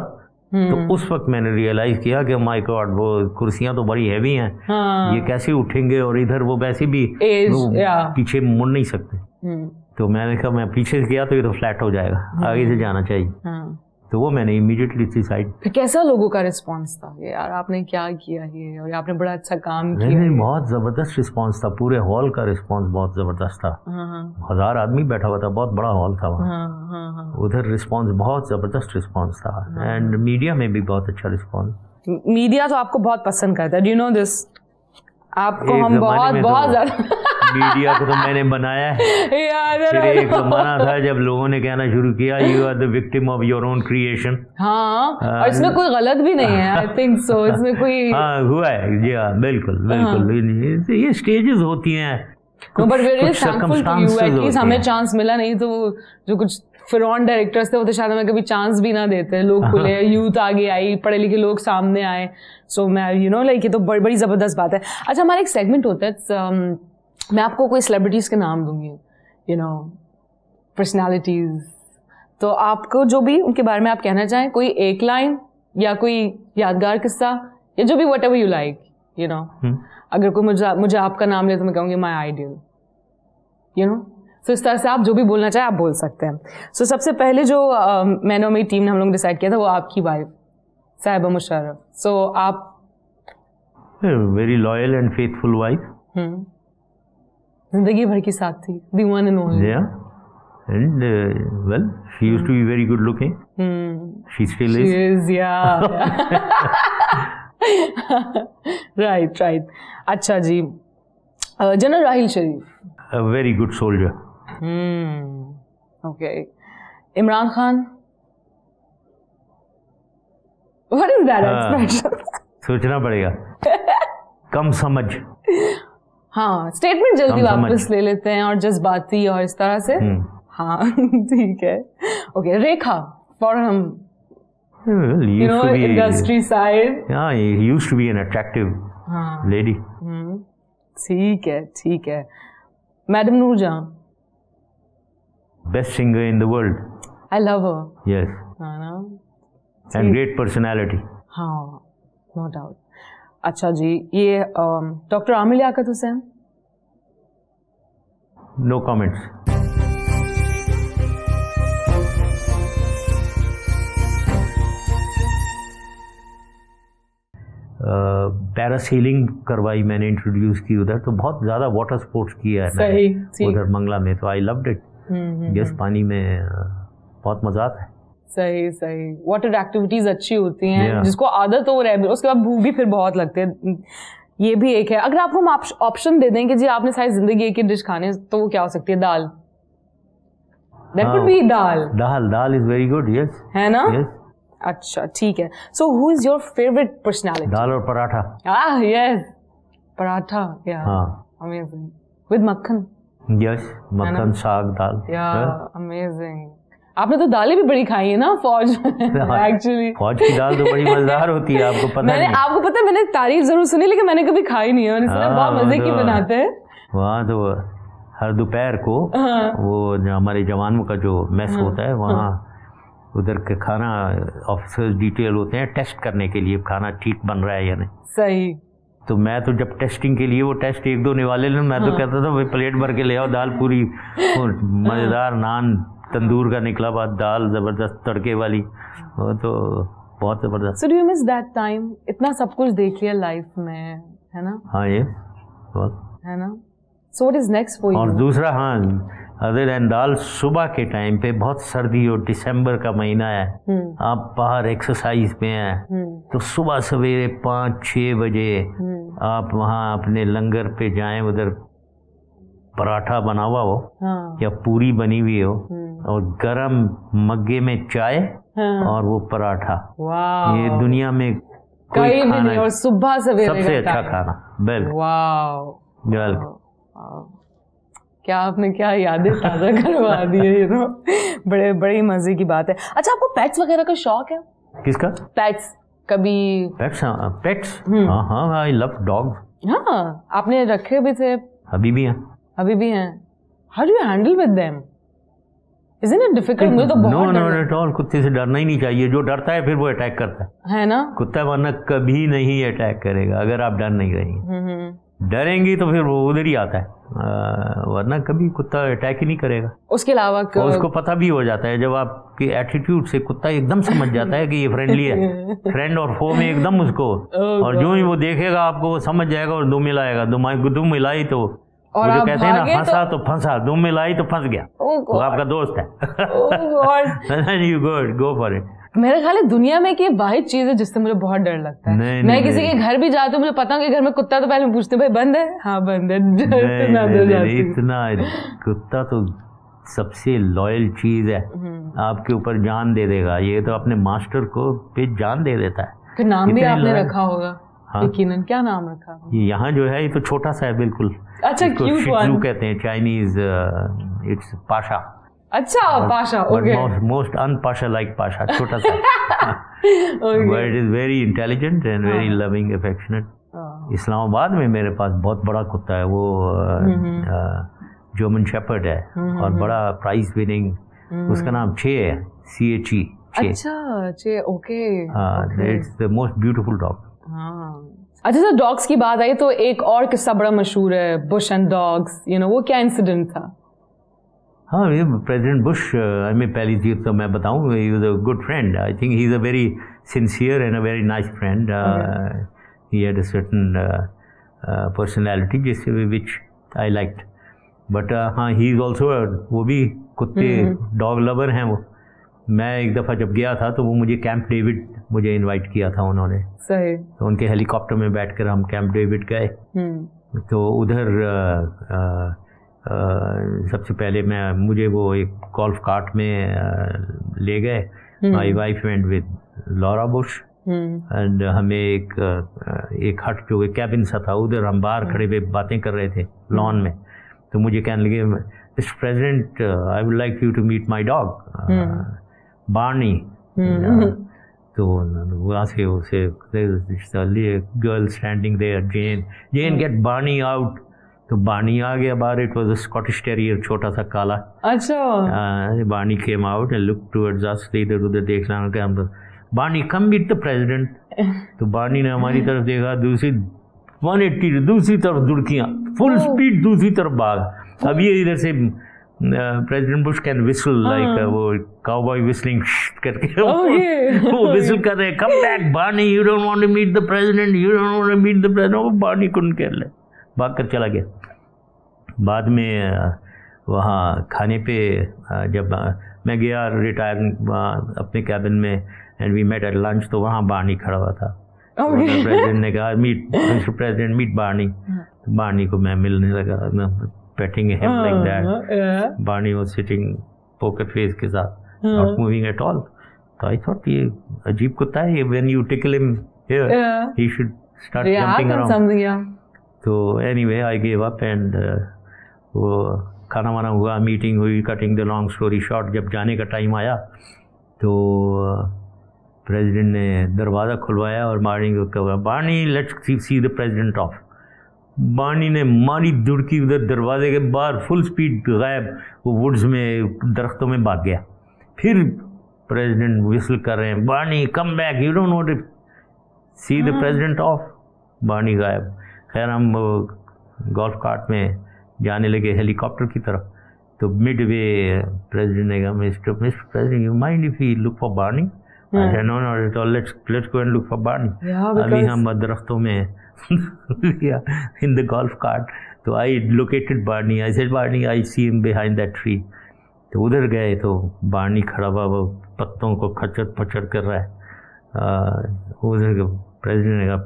तो उस वक्त मैंने रियलाइज किया कि माय गॉड वो कुर्सियां तो बड़ी हैवी हैं, ये कैसे उठेंगे, और इधर वो वैसे भी पीछे मुड़ नहीं सकते। तो मैंने कहा मैं पीछे से किया तो ये तो फ्लैट हो जाएगा, आगे से जाना चाहिए। तो वो मैंने इमीडिएटली डिसाइड। फिर कैसा लोगों का रिस्पांस था कि यार आपने क्या किया ये, और आपने बड़ा अच्छा काम किया? नहीं, बहुत ज़बरदस्त रिस्पांस था, पूरे हॉल का रिस्पांस बहुत ज़बरदस्त था। 1000 आदमी बैठा हुआ था, बहुत बड़ा हॉल था वहाँ। उधर रिस्पांस बहुत ज़बरदस्त रिस्पांस था, एंड मीडिया में भी बहुत अच्छा रिस्पांस। मीडिया तो आपको बहुत पसंद करता है, डू यू नो दिस? आपको हम बहुत ज़्यादा मीडिया को तो मैंने बनाया है। फिर एक ज़माना था जब लोगों ने कहना शुरू किया you are the victim of your own creation. हाँ, और इसमें कोई गलत भी नहीं है, आई थिंक सो। इसमें कोई हाँ हुआ है जी, हाँ बिल्कुल। ये स्टेजेस होती हैं, but very thankful to you, at least हमें चांस मिला। नहीं तो जो कुछ फिरौन डायरेक्टर्स थे वो तो शायद हमें कभी चांस भी ना देते। लोग खुले, यूथ आगे आई, पढ़े लिखे लोग सामने आए। सो मैं ये तो बड़ी ज़बरदस्त बात है। अच्छा, हमारा एक सेगमेंट होता है, मैं आपको कोई सेलिब्रिटीज़ के नाम दूंगी, पर्सनालिटीज़, तो आपको जो भी उनके बारे में आप कहना चाहें, कोई एक लाइन या कोई यादगार किस्सा या जो भी वट एवर यू लाइक, अगर कोई मुझे आपका नाम ले तो मैं कहूँगी माई आइडियल, सो इस तरह से आप जो भी बोलना चाहें आप बोल सकते हैं। सो सबसे पहले जो मैंने और मेरी टीम ने हम लोग डिसाइड किया था वो आपकी वाइफ साहिबा मुशर्रफ। सो आप very loyal and faithful wife, जिंदगी भर की साथ थी, the one and only. Yeah, and well, she used to be very good looking. She still is. She is, yeah. Right. अच्छा जी, general Raheel Sharif. A very good soldier. Okay. Imran Khan. What is that expression? सोचना पड़ेगा। कम समझ। हाँ, statement जल्दी वापस ले लेते हैं और जज्बाती और इस तरह से। हाँ ठीक है। ओके, रेखा फॉर हम industry side. he used to be an attractive lady. ठीक है। Madam Noorjahan, best singer in the world. I love her. Yes. And great personality. हाँ, no doubt. अच्छा जी, ये doctor Aamir Liaquat Hussain. No comments. Parasailing करवाई मैंने, इंट्रोड्यूस की उधर, तो बहुत ज़्यादा वाटर स्पोर्ट्स किया है मैंने उधर मंगला में, तो आई लव्ड इट। यस, पानी में बहुत मज़ा आता है। सही। वाटर एक्टिविटीज अच्छी होती हैं, जिसको आदत हो रहा है, उसके बाद भूख भी फिर बहुत लगती है। ये भी एक है। अगर आपको हम ऑप्शन दे दें कि जी आपने सारी जिंदगी एक ही डिश खाने, तो वो क्या हो सकती है? दाल। That would be dal. Dal is very good. Yes, है ना? yes. अच्छा ठीक है. So who is your favorite personality? दाल और पराठा. Yes, पराठा. Yeah. हाँ. Amazing. With मक्खन. Yes, मक्खन, साग, दाल. Yeah, amazing. आपने तो दालें भी बड़ी खाई है ना फौज में. Actually. फौज की दाल तो बड़ी मजेदार होती है, आपको पता नहीं? आपको पता है, मैंने तारीफ जरूर सुनी लेकिन मैंने कभी खाई नहीं है. मैंने सुना बहुत मजे की बनाते हैं. वहाँ तो हर दोपहर को वो हमारे जवानों का जो मेस होता है वहाँ उधर के खाना ऑफिसर्स डिटेल होते हैं टेस्ट करने के लिए खाना ठीक बन रहा है या नहीं. सही. तो मैं तो जब टेस्टिंग के लिए वो टेस्ट एक दो निवाले लें, मैं तो कहता था भाई प्लेट भर के ले आओ दाल पूरी मज़ेदार नान तंदूर का निकला बात दाल ज़बरदस्त तड़के वाली, वो तो बहुत ज़बरदस्त. So do you miss that time? इतना सब कुछ देख लिया लाइफ में, है ना? हाँ ये बहुत है ना. So what is next for you? और दूसरा हाँ अदर देन दाल, सुबह के टाइम पे बहुत सर्दी और दिसंबर का महीना है, आप बाहर एक्सरसाइज में हैं तो सुबह सवेरे 5-6 बजे आप वहाँ अपने लंगर पे जाएं, उधर पराठा बना हुआ हो या पूरी बनी हुई हो और गरम मग्गे में चाय और वो पराठा. ये दुनिया में कोई खाना नहीं. और सुबह सवेरे सबसे अच्छा खाना. बिल्कुल. क्या आपने क्या यादें ताज़ा करवा दी है, यू नो. बड़े मजे की बात है. अच्छा आपको पेट्स वगैरह का शौक है? किसका? पेट्स. कभी पेट्स? हाँ आई लव डॉग्स. हाँ आपने रखे भी थे? अभी भी हैं. How do you handle with them? Isn't it difficult? मुझे तो बहुत नो एट ऑल. कुत्ते से डरना ही नहीं चाहिए. जो डरता है फिर वो अटैक करता है ना. कुत्ता वरना कभी नहीं अटैक करेगा अगर आप डर नहीं रहेंगे. डरेंगी तो फिर वो उधर ही आता है, वरना कभी कुत्ता अटैक ही नहीं करेगा. उसके अलावा उसको पता भी हो जाता है जब आपके एटीट्यूड से कुत्ता एकदम समझ जाता है कि ये फ्रेंडली है. फ्रेंड और फो में एकदम उसको और जो ही वो देखेगा आपको वो समझ जाएगा और दुम मिलाएगा. दुम मिलाई तो और जो कहते हैं ना फंसा तो फंसा, दुम मिलाई तो फंस गया. वो आपका दोस्त है. You go for it. मेरा ख्याल है दुनिया में कि वाहिद चीज है जिससे मुझे बहुत डर लगता है. मैं किसी के घर भी जाती हूँ, मुझे पता है कि घर में कुत्ता, तो पहले मैं पूछती हूँ भाई बंद है? हाँ बंद है. इतना कुत्ता तो सबसे लॉयल चीज है, आपके ऊपर जान दे देगा. ये तो अपने मास्टर को पे जान दे देता है. फिर नाम भी आपने रखा होगा? हाँ. यकीनन. क्या नाम रखा? ये यहाँ जो है ये तो छोटा सा है बिल्कुल. अच्छा क्यूट वन कहते हैं चाइनीज. इट्स पाशा. अच्छा पाशा. ओके. मोस्ट अनपाशा लाइक पाशा. छोटा सा but it is very intelligent and very loving affectionate. Islamabad में मेरे पास बहुत बड़ा कुत्ता है, वो जर्मन शेपर्ड है और बड़ा प्राइज विनिंग. उसका नाम चे है. CHE. अच्छा चे. Okay. It's the most beautiful dog. अच्छा सर डॉग्स की बात आई तो एक और किस्सा बड़ा मशहूर है, Bush and dogs. You know वो क्या इंसिडेंट था? हाँ ये प्रेसिडेंट बुश, पहली चीज तो मैं बताऊँ, he was a good friend. I think he is a very sincere and a very nice friend. He had a certain personality which I liked. But हाँ ही इज़ ऑल्सो वो भी कुत्ते dog lover हैं वो. मैं एक दफ़ा जब गया था तो वो मुझे कैंप डेविड मुझे इनवाइट किया था उन्होंने. सही. तो उनके हेलीकॉप्टर में बैठकर हम कैंप डेविड गए. तो उधर सबसे पहले मुझे वो एक गोल्फ कार्ट में ले गए. My wife went with Laura Bush and हमें एक हट जो कैबिन सा था उधर हम बाहर खड़े हुए बातें कर रहे थे लॉन में. तो मुझे कहने लगे mister president I would like you to meet my dog Barney. तो वहाँ से उसे girl standing there, Jane get Barney out. तो बार्नी आ गया बाहर. It was a Scottish terrier, छोटा सा काला. अच्छा. Barney came out and look towards us. इधर उधर देख रहा हूँ हम. Barney come meet the president. तो बार्नी ने हमारी तरफ देखा, दूसरी 180 दूसरी तरफ दुड़कियाँ, फुल स्पीड दूसरी तरफ भाग. अब ये इधर से president Bush can whistle like वो काउबॉय विस्लिंग करके वो विसल कर रहे. Come back Barney, you don't want to meet the president, you don't want to meet the president. Barney couldn't care less, भाग कर चला गया. बाद में वहाँ खाने पे जब मैं गया रिटायर अपने कैबिन में and we met at lunch, तो वहाँ बार्नी खड़ा हुआ था. प्रेसिडेंट ने कहा meet mister president meet Barney. Barney को मैं मिलने लगा, petting him like that. Barney was sitting poker face के साथ, not moving at all. तो आई थॉट ये अजीब कुत्ता है, when you tickle him here he should start jumping around. तो anyway I give up and वो खाना वाना हुआ, मीटिंग हुई, cutting the long story short, जब जाने का टाइम आया तो प्रेसिडेंट ने दरवाज़ा खुलवाया और बार्नी को कहा, Barney let's see the president off. Barney ने मारी दुड़की उधर दरवाजे के बाहर, फुल स्पीड गायब, वो वुड्स में दरख्तों में भाग गया। फिर प्रेसिडेंट विसल कर रहे हैं, Barney come back, you don't know to see the president off. Barney गायब। खैर हम गोल्फ कार्ट में जाने लगे हेलीकॉप्टर की तरफ, तो मिड वे प्रेसिडेंट ने कहा, mister president you mind if we look for Barney? No no let's go and look for Barney. अभी हम दरख्तों में इन द गोल्फ कार्ट, तो I located Barney. I said Barney I see him behind that tree. तो उधर गए तो Barney खड़ा हुआ, वो पत्तों को खचर पचर कर रहा है। उधर प्रेसिडेंट ने कहा,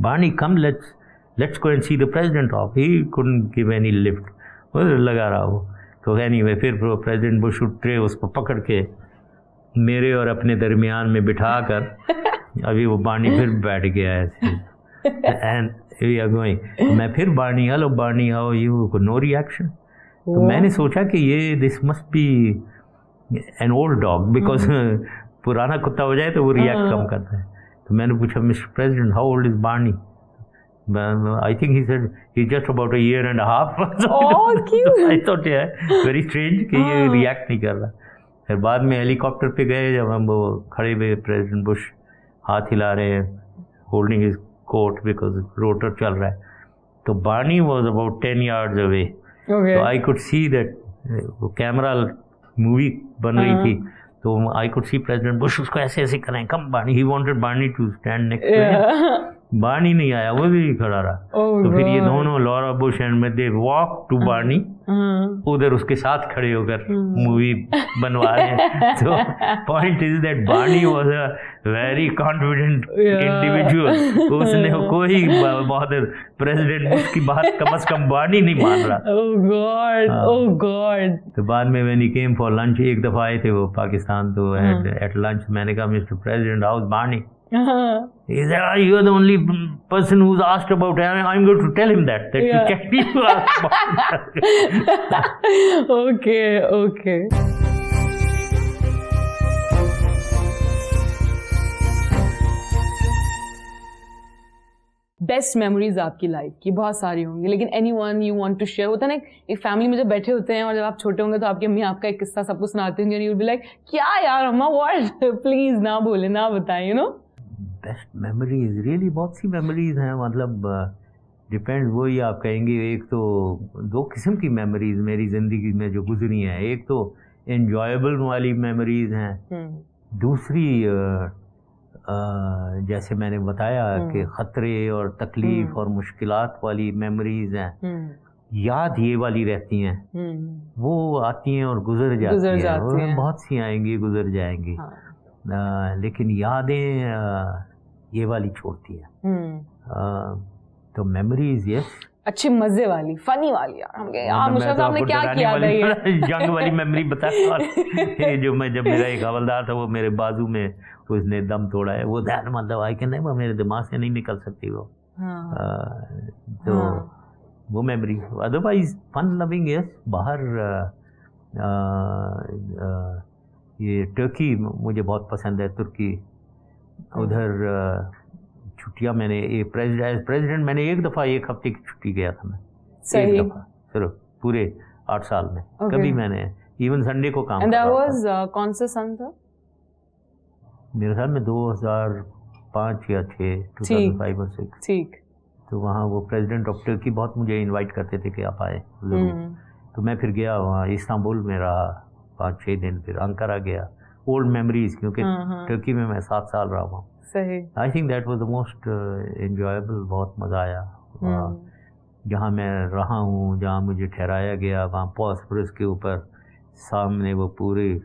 Barney come let's go and see the president off. He couldn't give any lift, उधर लगा रहा वो। तो एनीवे फिर प्रेसिडेंट बुश उठे, उसको पकड़ के मेरे और अपने दरमियान में बिठा कर अभी वो बार्नी फिर बैठ गया है एंड वी आर गोइंग। मैं फिर Barney, hello Barney how you, no reaction. तो मैंने सोचा कि ये this must be an old dog, because पुराना कुत्ता हो जाए तो वो रिएक्ट कम करता है। तो मैंने पूछा, mister president how old is Barney? I think he said he's just about a year and a half. Oh, cute. I thought very strange कि ये रिएक्ट नहीं कर रहा। फिर बाद में हेलीकॉप्टर पे गए, जब हम वो खड़े हुए, प्रेसिडेंट बुश हाथ हिला रहे हैं, holding his coat because rotor चल रहा है। तो Barney was about 10 yards away. तो आई कुड सी दैट वो कैमरा मूवी बन रही थी, तो I could see President Bush उसको ऐसे ऐसे करें, come Barney, he wanted Barney to stand next to him. Barney नहीं आया, वो भी खड़ा रहा। तो फिर ये दोनों, लॉरा बुश एंड मैं, दे वॉक टू बार्नी, उधर उसके साथ खड़े होकर मूवी बनवा रहे हैं। तो point is that Barney was a very confident individual. उसने कोई बहादुर प्रेसिडेंट बुश की बात कम से कम बार्नी नहीं मान रहा। ओह गॉड। तो बाद में when he came for lunch, एक दफा आए थे वो पाकिस्तान, तो एट लंच मैंने कहा, mister president how is Barney? He said, you are the only person who's asked about it. I'm going to tell him that you can't ask about it. Okay. Best memories आपकी life की बहुत सारी होंगी, लेकिन anyone you want to share? होता है ना, एक फैमिली में जब बैठे होते हैं और जब आप छोटे होंगे तो आपकी अम्मी आपका एक किस्सा सबको सुनाते होंगे, यू विल बी लाइक, क्या यार अम्मा, व्हाट, प्लीज ना बोले, ना बताएं, you know. Best memories really बहुत सी मेमोरीज हैं, मतलब डिपेंड, वही आप कहेंगे। एक तो दो किस्म की मेमोरीज मेरी ज़िंदगी में जो गुजरी हैं, एक तो एन्जॉयबल वाली मेमोरीज हैं, दूसरी जैसे मैंने बताया कि ख़तरे और तकलीफ़ और मुश्किलात वाली मेमोरीज हैं। याद ये वाली रहती हैं, वो आती हैं और गुजर जाती हैं। बहुत सी आएंगी, गुजर जाएंगी, लेकिन यादें ये वाली छोड़ती है। तो मेमोरीज यस, अच्छी मजे वाली, फनी वाली। यार मुझे साहब ने क्या किया था ये जंग वाली मेमोरी बता जो मैं, जब मेरा एक हवलदार था वो मेरे बाजू में उसने दम तोड़ा है, वो ध्यान, मतलब आई कि नहीं, वो मेरे दिमाग से नहीं निकल सकती वो। तो वो memory. Otherwise fun loving yes. बाहर ये टर्की मुझे बहुत पसंद है, तुर्की। उधर छुट्टियाँ मैंने प्रेसिडेंट मैंने एक दफ़ा 1 हफ्ते की छुट्टी गया था मैं, एक दफ़ा सिर्फ पूरे 8 साल में। कभी मैंने इवन संडे को काम किया। कौन सा सन था? मेरे ख्याल में 2005 या 6, 2005 और 6। ठीक। तो वहाँ वो प्रेसिडेंट ऑफ टर्की बहुत मुझे इनवाइट करते थे कि आप आए ज़रूर। तो मैं फिर गया वहाँ, इस्तांबुल में रहा 5-6 दिन, फिर अंकारा गया। ओल्ड मेमोरीज, क्योंकि टर्की में मैं 7 साल रहा हूँ। सही। आई think that was the most enjoyable. बहुत मज़ा आया जहाँ मैं रहा हूँ, जहाँ मुझे ठहराया गया, वहाँ बॉस्फोरस के ऊपर सामने वो पूरे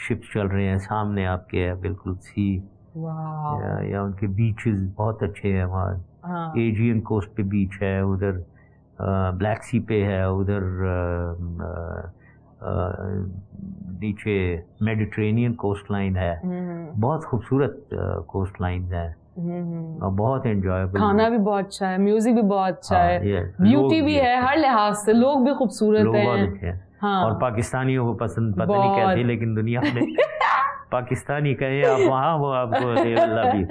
शिप्स चल रहे हैं, सामने आपके है बिल्कुल सी, या उनके बीचेस बहुत अच्छे हैं वहाँ। एजियन कोस्ट पे बीच है, उधर ब्लैक सी पे है, उधर नीचे मेडिटेरेनियन कोस्ट लाइन है, बहुत खूबसूरत कोस्ट लाइन है और बहुत एंजॉयबल। खाना भी बहुत अच्छा है, म्यूजिक भी बहुत अच्छा है, ब्यूटी भी है, हर लिहाज से लोग भी खूबसूरत हैं। हाँ। और पाकिस्तानियों को पसंद पता नहीं कैसे, लेकिन दुनिया में पाकिस्तानी कहे आप वहाँ, वो आपको लव यू।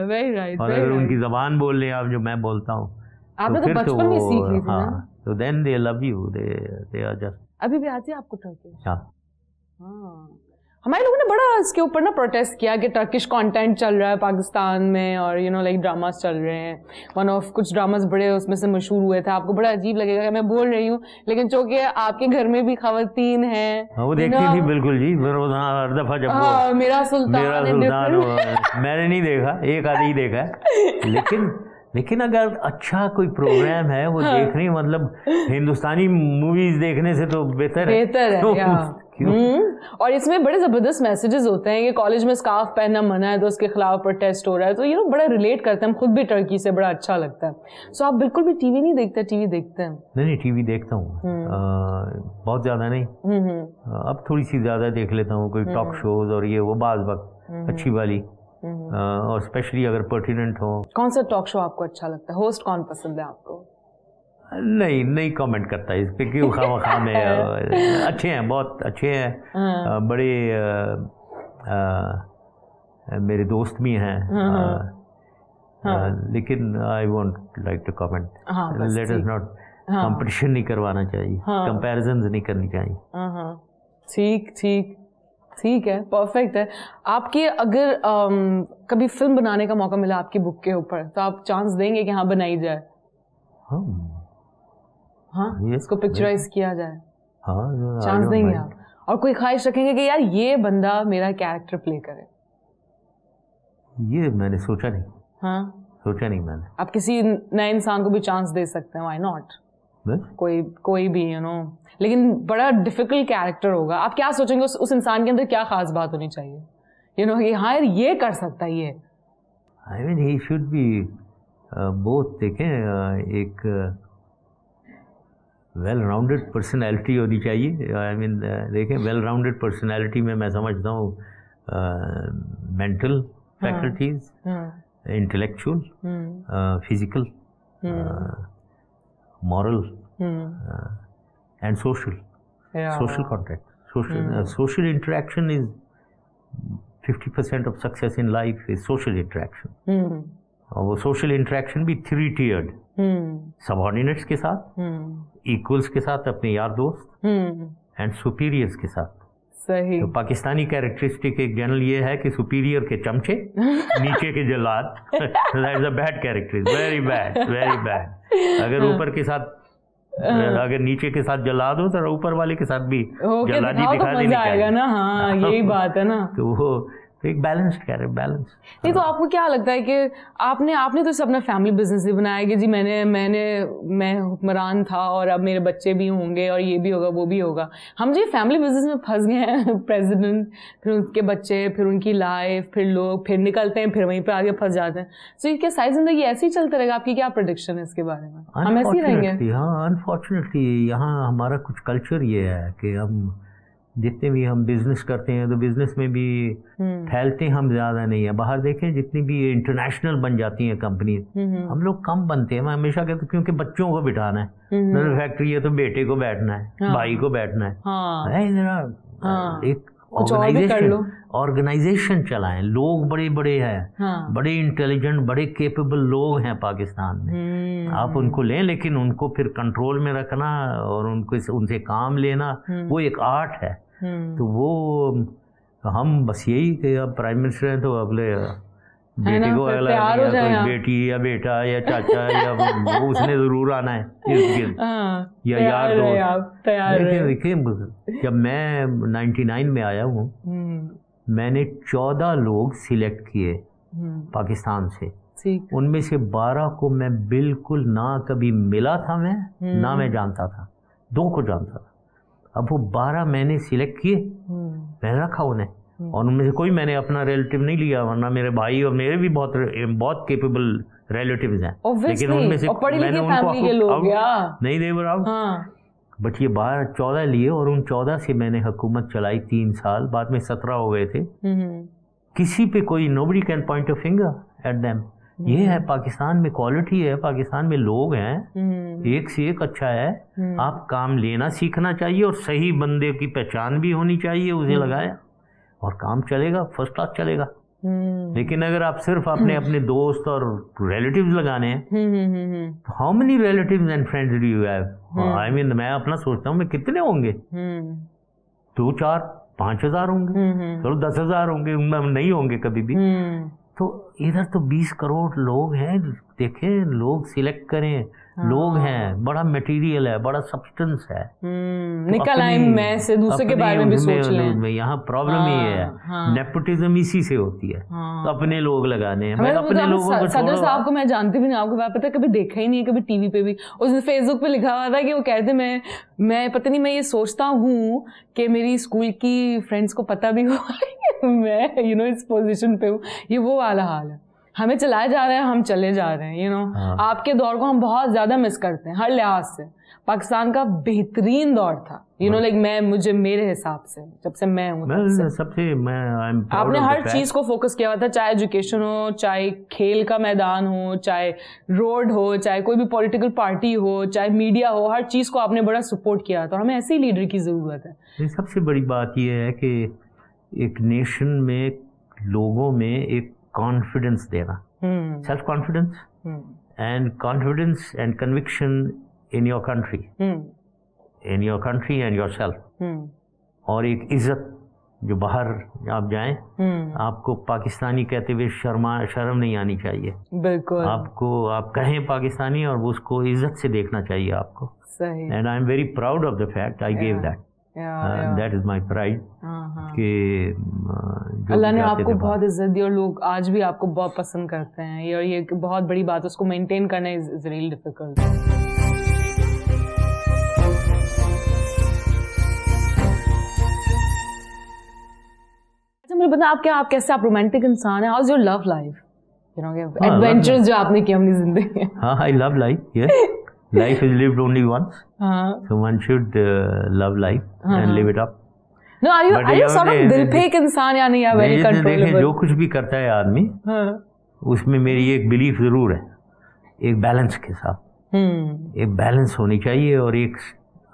Very right. और अगर उनकी जबान बोल रहे आप जो मैं बोलता हूँ, आपने तो बचपन में सीख ली थी ना? तो then they love you, they are just. अभी भी आती है आपको टर्किश? हाँ। हमारे लोगों ने बड़ा इसके ऊपर ना प्रोटेस्ट किया कि टर्किश कंटेंट चल रहा है पाकिस्तान में और लाइक ड्रामास चल रहे हैं। वन ऑफ कुछ ड्रामास बड़े उसमें से मशहूर हुए थे। आपको बड़ा अजीब लगेगा कि मैं बोल रही हूँ, लेकिन चूंकि आपके घर में भी खवातीन हैं। वो देखती थी बिल्कुल जी, हर दफा जब मेरा सुल्तान मैंने नहीं देखा, एक आधी ही देखा है, लेकिन अगर अच्छा कोई प्रोग्राम है वो देखने, मतलब हिंदुस्तानी मूवीज देखने से तो बेहतर है। और इसमें बड़े जबरदस्त मैसेजेस होते हैं कि कॉलेज में स्कार्फ पहनना मना है तो उसके खिलाफ प्रोटेस्ट हो रहा है, तो बड़ा रिलेट करते हैं। हम खुद भी टर्की से, बड़ा अच्छा लगता है। सो आप बिल्कुल भी टीवी नहीं देखते? टीवी देखते हैं? नहीं, टीवी देखता हूँ, बहुत ज्यादा नहीं। अब थोड़ी सी ज्यादा देख लेता हूँ, कोई टॉक शोज और ये वो बाज वक्त अच्छी वाली, और स्पेशली अगर पर्टिनेंट हो। कौन सा टॉक शो आपको अच्छा लगता है? होस्ट कौन पसंद है आपको? नहीं कमेंट करता है इस पे, क्यों खामखा में। अच्छे हैं, बहुत अच्छे हैं, बड़े मेरे दोस्त भी हैं, लेकिन I won't like to comment. Let us not, competition नहीं करवाना चाहिए, कंपैरिजन्स नहीं करनी चाहिए। ठीक है, परफेक्ट है। आपकी अगर कभी फिल्म बनाने का मौका मिला आपकी बुक के ऊपर, तो आप चांस देंगे कि हाँ बनाई जाए? हाँ, इसको पिक्चराइज किया जाए? हाँ, चांस देंगे आप? और कोई ख्वाहिश रखेंगे कि यार ये बंदा मेरा कैरेक्टर प्ले करे? ये मैंने सोचा नहीं। हाँ, सोचा नहीं मैंने। आप किसी नए इंसान को भी चांस दे सकते हैं, व्हाई नॉट? कोई भी लेकिन बड़ा डिफिकल्ट कैरेक्टर होगा। आप क्या सोचेंगे उस इंसान के अंदर क्या खास बात होनी चाहिए, कि हाँ यार ये कर सकता है ये? I mean he should be both. देखें, एक वेल राउंडेड पर्सनैलिटी होनी चाहिए। आई मीन देखें, वेल राउंडेड पर्सनैलिटी में मैं समझता हूँ mental faculties, intellectual, physical, moral, and social. Social contact. Social interaction is 50% of success in life is social interaction. और वो social interaction भी 3-tiered. Subordinates के साथ, equals के साथ, अपने यार दोस्त, and superiors के साथ। सही। तो पाकिस्तानी कैरेक्टरिस्टिक एक जनरल ये है कि सुपीरियर के चमचे, नीचे के जल्लाद। That is a bad character, very bad. अगर ऊपर के साथ, अगर नीचे के साथ जल्लाद हो तो ऊपर वाले के साथ भी जल्लादी दिखा देनी चाहिए ना। हाँ, यही बात है ना। तो वो एक बैलेंस्ड कैरेक्टर, बैलेंस। नहीं, तो आपको क्या लगता है कि आपने तो अपना फैमिली बिजनेस ही बनाया कि जी मैं हुक्मरान था और अब मेरे बच्चे भी होंगे और ये भी होगा वो भी होगा। हम जी फैमिली बिजनेस में फंस गए हैं। प्रेसिडेंट, फिर उनके बच्चे, फिर उनकी लाइफ, फिर लोग, फिर निकलते हैं, फिर वहीं पे आगे फंस जाते हैं। तो ये क्या सारी जिंदगी ऐसे ही चलते रहेगा? आपकी क्या प्रेडिक्शन है इसके बारे में? हम ऐसे ही रहेंगे? हाँ, अनफॉर्चुनेटली यहाँ हमारा कुछ कल्चर ये है कि हम जितने भी हम बिजनेस करते हैं तो बिजनेस में भी फैलते हम ज़्यादा नहीं है। बाहर देखें, जितनी भी इंटरनेशनल बन जाती हैं कंपनी, हम लोग कम बनते हैं। मैं हमेशा कहता हूँ क्योंकि बच्चों को बिठाना है, फैक्ट्री है तो बेटे को बैठना है, भाई को बैठना है। एक ऑर्गेनाइजेशन चलाएं। लोग बड़े बड़े हैं, बड़े इंटेलिजेंट, बड़े केपेबल लोग हैं पाकिस्तान में। आप उनको लें, लेकिन उनको फिर कंट्रोल में रखना और उनसे काम लेना, वो एक आर्ट है। तो वो हम बस यही कि अब प्राइम मिनिस्टर हैं तो अगले बेटे को अगला बेटी या बेटा या चाचा या वो उसने जरूर आना है या यार दोस्त। देखिए, जब मैं 99 में आया हूँ, मैंने 14 लोग सिलेक्ट किए पाकिस्तान से। उनमें से 12 को मैं बिल्कुल ना कभी मिला था, ना मैं जानता था। 2 को जानता था। अब वो 12 मैंने सिलेक्ट किए, मैंने रखा उन्हें, और उनमें से कोई मैंने अपना रिलेटिव नहीं लिया, वरना मेरे भाई और मेरे भी बहुत केपेबल रिलेटिव्स हैं, लेकिन उनमें से मैंने उनको नहीं दे बट ये 14 लिए और उन 14 से मैंने हुकूमत चलाई 3 साल, बाद में 17 हो गए थे। किसी पे कोई nobody can point a finger at them। ये है पाकिस्तान में क्वालिटी है, पाकिस्तान में लोग हैं, एक से एक अच्छा है। आप काम लेना सीखना चाहिए और सही बंदे की पहचान भी होनी चाहिए, उसे लगाया और काम चलेगा, फर्स्ट क्लास चलेगा। लेकिन अगर आप सिर्फ अपने दोस्त और रिलेटिव्स लगाने हैं, how many relatives and friends do you have? I mean मैं अपना सोचता हूँ मैं कितने होंगे, 2, 4, 5 हजार होंगे, चलो 10 हजार होंगे, नहीं होंगे कभी भी। तो इधर तो 20 करोड़ लोग हैं, देखें, लोग सिलेक्ट करें, लोग हैं, बड़ा मटेरियल है, बड़ा सब्सटेंस है। निकल आए मैं से दूसरे के बारे में भी सोच लें। यहाँ प्रॉब्लम ये है, नेपोटिज्म इसी से होती है। तो अपने लोग लगाने हैं, मैं अपने लोगों को। सदर साहब को मैं जानती भी नहीं, आपको पता है, कभी देखा ही नहीं है, कभी टीवी पे भी। उसने फेसबुक पे लिखा हुआ था कि वो कहते मैं पता नहीं, मैं ये सोचता हूँ कि मेरी स्कूल की फ्रेंड्स को पता भी हुआ मैं इस पोजीशन पे हूँ। ये वो वाला हाल है, हमें चलाए जा रहे हैं, हम चले जा रहे हैं। आपके दौर को हम बहुत ज्यादा मिस करते हैं हर लिहाज से। पाकिस्तान का बेहतरीन दौर था, लाइक मेरे हिसाब से, जब से मैं हूँ आपने हर चीज को फोकस किया हुआ था, चाहे एजुकेशन हो, चाहे खेल का मैदान हो, चाहे रोड हो, चाहे कोई भी पॉलिटिकल पार्टी हो, चाहे मीडिया हो, हर चीज को आपने बड़ा सपोर्ट किया था। हमें ऐसे ही लीडर की जरूरत है। सबसे बड़ी बात यह है कि एक नेशन में लोगों में एक कॉन्फिडेंस देना, self confidence and conviction in your country and yourself, और एक इज्जत जो बाहर आप जाएं, आपको पाकिस्तानी कहते हुए शर्म नहीं आनी चाहिए। बिल्कुल, आपको आप कहें पाकिस्तानी और उसको इज्जत से देखना चाहिए आपको। सही। And I am very proud of the fact I gave that. That is my pride कि अल्लाह ने आपको बहुत इज्जत दी और लोग आज भी आपको बहुत पसंद करते हैं, और ये बहुत बड़ी बात है, उसको मेंटेन करना इज रियली डिफिकल्ट। मुझे बता आप कैसे, आप रोमांटिक इंसान है, how is your love life, adventures जो आपने किए अपनी जिंदगी में? हाँ, I love life, yes. Life is lived only once, so one should love life and live it up. No, are you sort of दिल पे एक इंसान या नहीं, very controllable? देखें, जो कुछ भी करता है आदमी, उसमें मेरी एक बिलीफ जरूर है, एक बैलेंस के साथ। एक बैलेंस होनी चाहिए और एक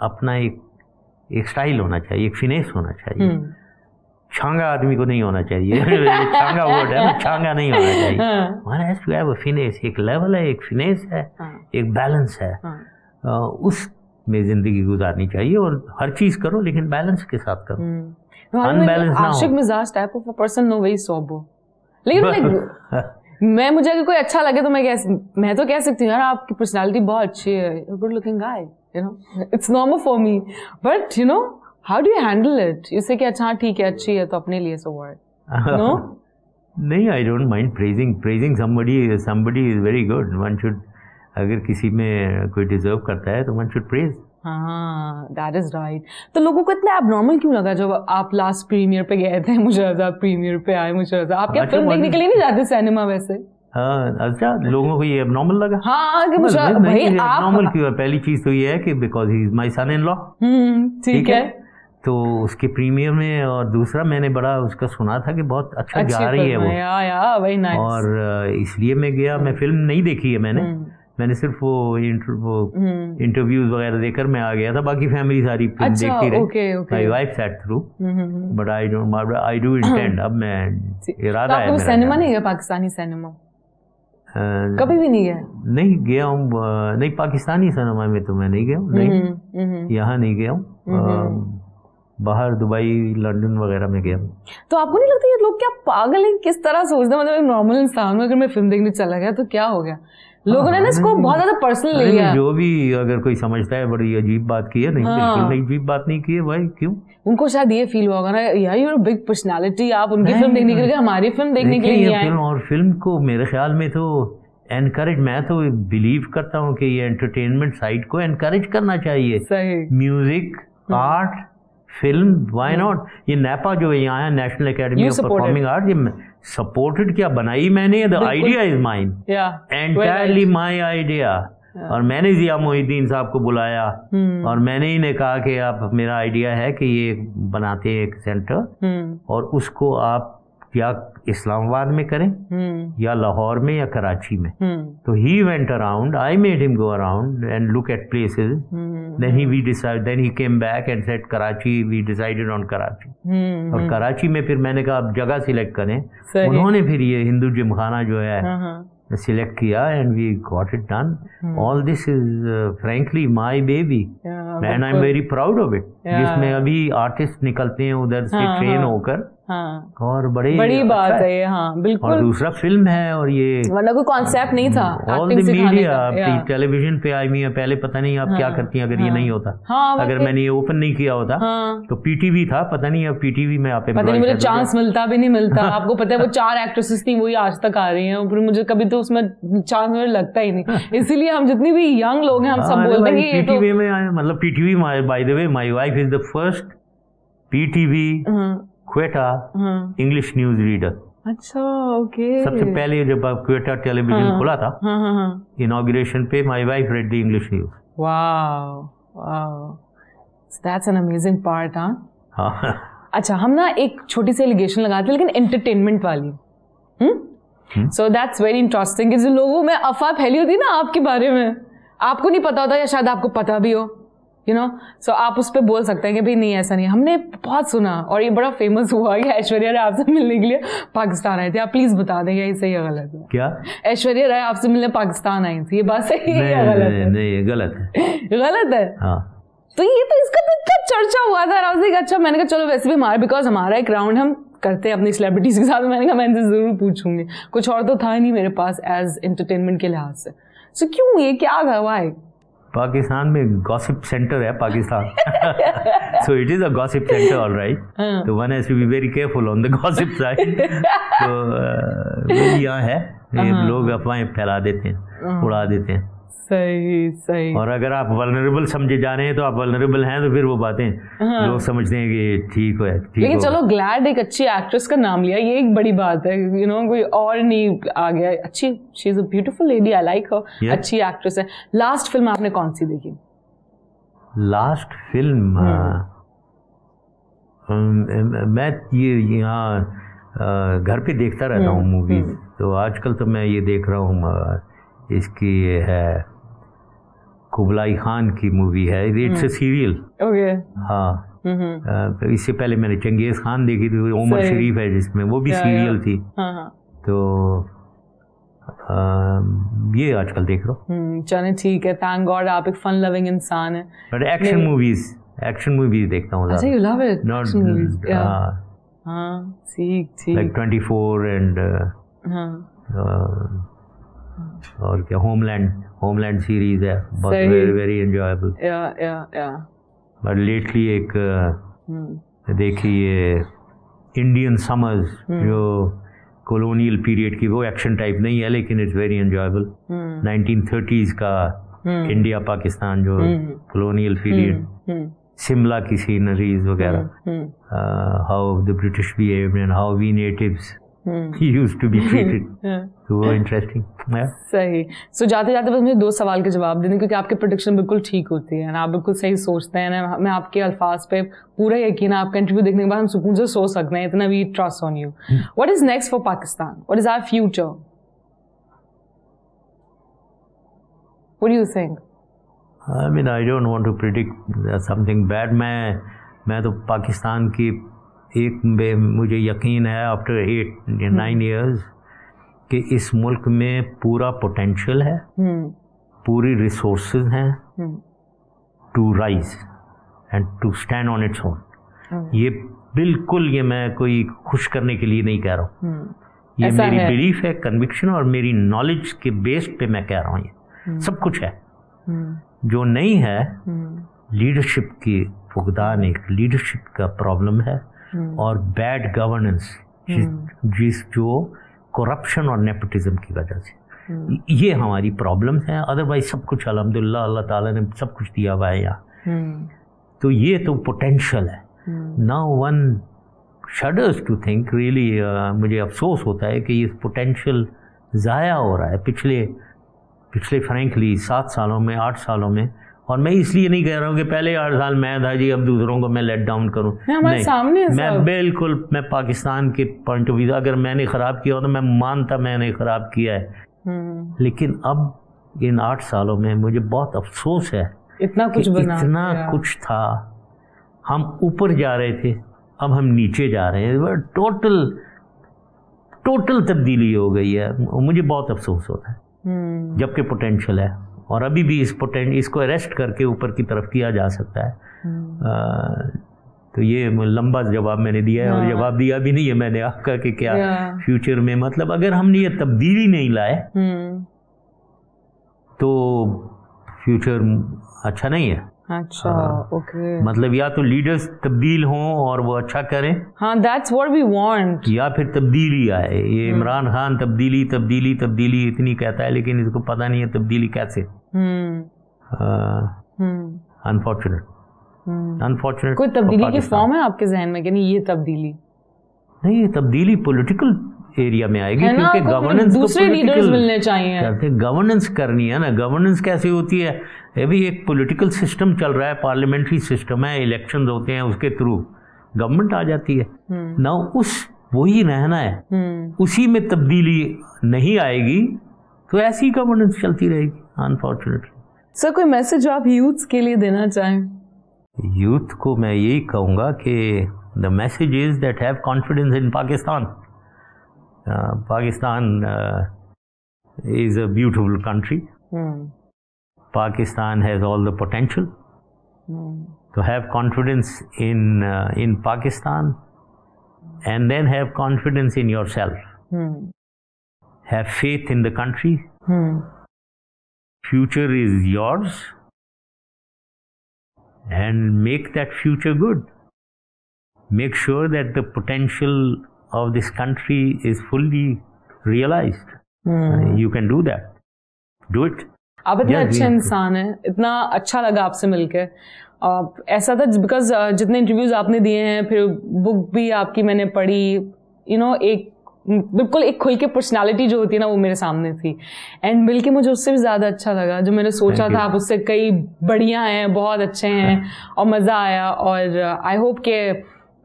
अपना एक स्टाइल होना चाहिए, एक फिनेस होना चाहिए। छांगा आदमी को नहीं होना चाहिए। छांगा वर्ड है ना, छांगा नहीं होना चाहिए। One has to have a finesse, एक लेवल है, एक फिनेस है, एक बैलेंस है, उस में जिंदगी गुजारनी चाहिए। और हर चीज करो लेकिन बैलेंस के साथ करो, अनबैलेंस ना हो। आशिक मिजाज type of a person, know very sober. लेकिन मुझे अगर कोई अच्छा लगे तो मैं तो कह सकती हूँ यार आपकी पर्सनालिटी बहुत अच्छी है, good looking guy, it's normal for me, but how do you handle it? You say कि अच्छा ठीक है, अच्छी है तो अपने लिए, so what? No? नहीं, I don't mind praising somebody is very good. One should, अगर किसी में कोई डिजर्व करता है तो one should praise. हाँ, that is right. तो लोगों को इतना abnormal क्यों लगा जब आप लास्ट प्रीमियर पे गए थे? मुझे प्रीमियर पे आए, आप क्या फिल्म देखने के लिए नहीं जाते सिनेमा वैसे? अच्छा, लोगों को ये abnormal लगा? हाँ, कि मुझे भाई आप abnormal क्यों है? पहली चीज तो ये है कि because he is my son-in-law. ठीक है। तो उसके प्रीमियर में, और दूसरा मैंने बड़ा उसका सुना था कि बहुत अच्छा जा रही है वो, very nice. और इसलिए मैं गया। मैं फिल्म नहीं देखी है मैंने सिर्फ वो इंटरव्यूज वगैरह देकर मैं आ गया था, बाकी फैमिली सारी फिल्म देखती रही। My wife sat through, but I do intend, अब मैं इरादा है मेरा। सिनेमा नहीं गया, पाकिस्तानी सिनेमा कभी भी नहीं गया? नहीं गया हूँ, नहीं पाकिस्तानी सिनेमा में तो मैं नहीं गया हूँ, नहीं यहाँ नहीं गया हूँ, बाहर दुबई लंदन वगैरह में गया। तो आपको नहीं लगता ये लोग क्या पागल हैं, किस तरह सोचते हैं? मतलब एक नॉर्मल इंसान में अगर मैं फिल्म देखने चला गया तो क्या हो गया? लोगों ने इसको बहुत ज्यादा पर्सनल ले लिया। जो भी अगर कोई समझता है बड़ी अजीब बात की है, नहीं बिल्कुल नहीं अजीब बात नहीं की है भाई। क्यों? उनको शायद ये फील होगा ना यार, यू आर बिग पर्सनालिटी, आप उनकी फिल्म देखने के लिए हमारी फिल्म देखने के लिए आए। और फिल्म को मेरे ख्याल में तो एनकरेज, मैं तो बिलीव करता हूँ कि ये एंटरटेनमेंट साइड को एनकरेज करना चाहिए। Music, art, film, why not? ये नेपा जो है यहाँ national academy of performing art, ये सपोर्टेड, क्या बनाई मैंने, the idea is mine, entirely my idea. और मैंने जिया मोहिद्दीन साहब को बुलाया और मैंने इन्हें कहा कि आप, मेरा आइडिया है कि ये बनाते हैं एक सेंटर और उसको आप या इस्लामाबाद में करें या लाहौर में या कराची में. तो he went around, I made him go around and look at places. Then he came back and said Karachi, we decided on Karachi. और कराची में फिर मैंने कहा आप जगह सिलेक्ट करें. उन्होंने फिर ये हिंदू जिमखाना जो है सिलेक्ट किया and we got it done. All this is frankly my baby and I am very proud of it. जिसमें अभी आर्टिस्ट निकलते हैं उधर से ट्रेन होकर. और बड़ी बात है ये. बिल्कुल. और दूसरा फिल्म है और ये वरना कोई कॉन्सेप्ट नहीं था. ऑल द मीडिया टेलीविजन पे आई हुई है. पहले पता नहीं आप क्या करती हैं अगर ये नहीं होता. अगर मैंने ये ओपन नहीं किया होता तो पीटीवी था. पता नहीं अब पीटीवी में आप पता नहीं मुझे चांस मिलता भी नहीं मिलता. आपको पता है वो 4 एक्ट्रेसेस थी वही आज तक आ रही हैं. मुझे कभी तो उसमें चांस मुझे लगता ही नहीं. इसीलिए हम जितनी भी यंग लोग हैं हम सब बोलते हैं पीटीवी में आए. मतलब PTV by the way my wife is the first PTV Quetta English news reader. अच्छा, ओके. सबसे पहले जब क्वेटा टेलीविजन खुला था इनॉग्रेशन पे my wife read the English news. Wow wow, that's an amazing part. अच्छा, हम ना एक छोटी सी एलिगेशन लगाते हैं लेकिन एंटरटेनमेंट वाली. सो दैट्स वेरी इंटरेस्टिंग कि जो लोगों में अफवाह फैली होती है ना आपके बारे में, आपको नहीं पता होता या शायद आपको पता भी हो, यू नो. सो आप उस पर बोल सकते हैं कि भाई नहीं ऐसा नहीं. हमने बहुत सुना और ये बड़ा फेमस हुआ कि ऐश्वर्या राय आपसे मिलने के लिए पाकिस्तान आई थी. आप प्लीज बता दें ये सही या गलत है. क्या ऐश्वर्या राय आपसे मिलने पाकिस्तान आई थी, ये बात सही है या गलत है? नहीं, गलत है. गलत है. तो ये तो इसका तो इतना चर्चा हुआ था. अच्छा, मैंने कहा चलो वैसे भी बिकॉज हमारा एक राउंड हम करते हैं अपनी सेलिब्रिटीज के साथ. मैंने कहा मैं इनसे जरूर पूछूंगी. कुछ और तो था नहीं मेरे पास एज एंटरटेनमेंट के लिहाज से. सो क्यों, ये क्या था? वाई? पाकिस्तान में गॉसिप सेंटर है Pakistan. So it is a gossip centre, all right. तो one has to be very careful on the gossip side. तो यहाँ है लोग अफवाहें फैला देते हैं, उड़ा देते हैं. सही. और अगर आप वल्नरेबल समझे जा रहे हैं तो आप वल्नरेबल हैं तो फिर वो बातें लोग समझते हैं कि ठीक है. लेकिन चलो ग्लैड एक अच्छी एक्ट्रेस का नाम लिया, ये एक बड़ी बात है. यू नो कोई और नहीं आ गया. अच्छी, she is a beautiful lady, I like her. अच्छी एक्ट्रेस है. लास्ट फिल्म आपने कौन सी देखी? लास्ट फिल्म मैं ये यहाँ घर पे देखता रहता हूँ मूवीज. तो आजकल तो मैं ये देख रहा हूँ, इसकी है कुबलाई खान की मूवी है. It's a serial. ओके. हाँ. इससे पहले मैंने चंगेज खान देखी थी, उमर शरीफ है जिसमें, वो भी सीरियल थी. तो ये आजकल देख रहा हूँ. चले ठीक है. थैंक गॉड आप एक फन लविंग इंसान है. बट एक्शन मूवीज देखता हूँ. अच्छा, यू लव इट. नॉट ठीक. लाइक 24 एंड और क्या होमलैंड सीरीज है बहुत very very enjoyable. But lately एक देखी ये इंडियन समर्स जो कॉलोनियल पीरियड की, वो एक्शन टाइप नहीं है लेकिन इट्स वेरी एंजॉयबल. 1930s का इंडिया पाकिस्तान जो कॉलोनियल पीरियड, शिमला की सीनरीज वगैरह, how the British behaved and how we natives used to be treated. तो वो इंटरेस्टिंग. सही. सो जाते जाते बस मुझे 2 सवाल के जवाब देने, क्योंकि आपके प्रेडिक्शन बिल्कुल ठीक होती है ना, आप बिल्कुल सही सोचते हैं ना. मैं आपके अल्फाज पे पूरा यकीन है. आपका इंटरव्यू देखने के बाद हम सुकून से सोच सकते हैं, इतना we trust on you. What is next for Pakistan? What is our future? What do you think? I mean, I don't want to predict something bad. मैं तो पाकिस्तान की मुझे यकीन है आफ्टर 8-9 years कि इस मुल्क में पूरा पोटेंशियल है, पूरी रिसोर्सेज हैं to rise and to stand on its own. ये बिल्कुल, ये मैं कोई खुश करने के लिए नहीं कह रहा हूँ. ये मेरी बिलीफ है, कन्विक्शन और मेरी नॉलेज के बेस पे मैं कह रहा हूँ. ये सब कुछ है. जो नहीं है लीडरशिप की फुकदान, एक लीडरशिप का प्रॉब्लम है और बैड गवर्नेंस, जो करप्शन और नेपोटिज्म की वजह से, ये हमारी प्रॉब्लम्स हैं. अदरवाइज सब कुछ अल्हम्दुलिल्लाह अल्लाह ताला ने सब कुछ दिया हुआ है यहाँ. तो ये तो पोटेंशियल है. Now one shudders to think really, मुझे अफसोस होता है कि ये पोटेंशियल ज़ाया हो रहा है. पिछले फ्रैंकली 7 सालों में, 8 सालों में, और मैं इसलिए नहीं कह रहा हूँ कि पहले 8 साल मैं था जी, अब दूसरों को मैं लेट डाउन करूँ, नहीं, सामने मैं बिल्कुल, मैं पाकिस्तान के पॉइंट ऑफ व्यू, अगर मैंने ख़राब किया हो तो मैं मानता मैंने ख़राब किया है, लेकिन अब इन 8 सालों में मुझे बहुत अफसोस है, इतना कुछ बना, इतना कुछ था, हम ऊपर जा रहे थे, अब हम नीचे जा रहे हैं, टोटल तब्दीली हो गई है, मुझे बहुत अफसोस होता है, जबकि पोटेंशियल है, और अभी भी इसको अरेस्ट करके ऊपर की तरफ किया जा सकता है। तो ये लंबा जवाब मैंने दिया है, और जवाब दिया भी नहीं है मैंने आपका कि क्या फ्यूचर में, मतलब अगर हमने ये तब्दीली नहीं लाए तो फ्यूचर अच्छा नहीं है। अच्छा, ओके, मतलब या तो लीडर्स तब्दील हों और वो अच्छा करें, हाँ, दैट्स व्हाट वी वांट, या फिर तब्दीली आए। ये इमरान खान तब्दीली तब्दीली तब्दीली इतनी कहता है, लेकिन इसको पता नहीं है तब्दीली कैसे। अनफॉर्चुनेट। कोई तब्दीली की फॉर्म है आपके जहन में कि नहीं ये तब्दीली? नहीं, ये तब्दीली पॉलिटिकल एरिया में आएगी, क्योंकि गवर्नेंस दूसरे लीडर्स मिलने चाहिए, गवर्नेंस करनी है ना। गवर्नेंस कैसे होती है? अभी एक पॉलिटिकल सिस्टम चल रहा है, पार्लियामेंट्री सिस्टम है, इलेक्शंस होते हैं, उसके थ्रू गवर्नमेंट आ जाती है ना, वही रहना है, उसी में तब्दीली नहीं आएगी तो ऐसी गवर्नेंस चलती रहेगी, अनफॉर्चुनेटली। सर, कोई मैसेज आप यूथ्स के लिए देना चाहें? यूथ को मैं यही कहूँगा कि the message is that have confidence in Pakistan. Pakistan is a beautiful country. Pakistan has all the potential. So have confidence in Pakistan, and then have confidence in yourself. Have faith in the country. Future is yours, and make that future good. Make sure that the potential of this country is fully realized. You can do that. Do it. आप इतने अच्छे इंसान हैं, इतना अच्छा लगा आपसे मिलकर। ऐसा था बिकॉज जितने इंटरव्यूज आपने दिए हैं, फिर बुक भी आपकी मैंने पढ़ी, एक बिल्कुल एक खुल के पर्सनालिटी जो होती है ना, वो मेरे सामने थी, एंड मिलके मुझे उससे भी ज़्यादा अच्छा लगा। जो मैंने सोचा था आप उससे कई बढ़िया हैं, बहुत अच्छे हैं, और मज़ा आया। और आई होप के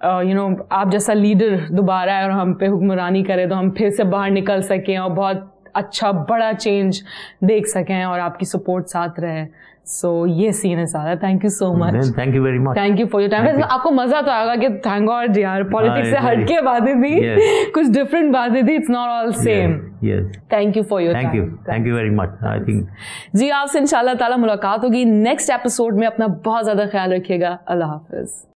आप जैसा लीडर दोबारा आए और हम पे हुक्मरानी करे, तो हम फिर से बाहर निकल सकें और बहुत अच्छा बड़ा चेंज देख सकें, और आपकी सपोर्ट साथ रहे। सो ये सीन है सारा। Thank you so much. Thank you very much. Thank you for your time. आपको मजा तो आएगा कि थैंक गॉड यार, पॉलिटिक्स से हटके बातें थी, कुछ डिफरेंट बातें थी, it's not all same. Thank you for your time. Thank you very much. I think जी, आपसे इंशाल्लाह ताला मुलाकात होगी नेक्स्ट एपिसोड में। अपना बहुत ज्यादा ख्याल रखिएगा। अल्लाह हाफिज।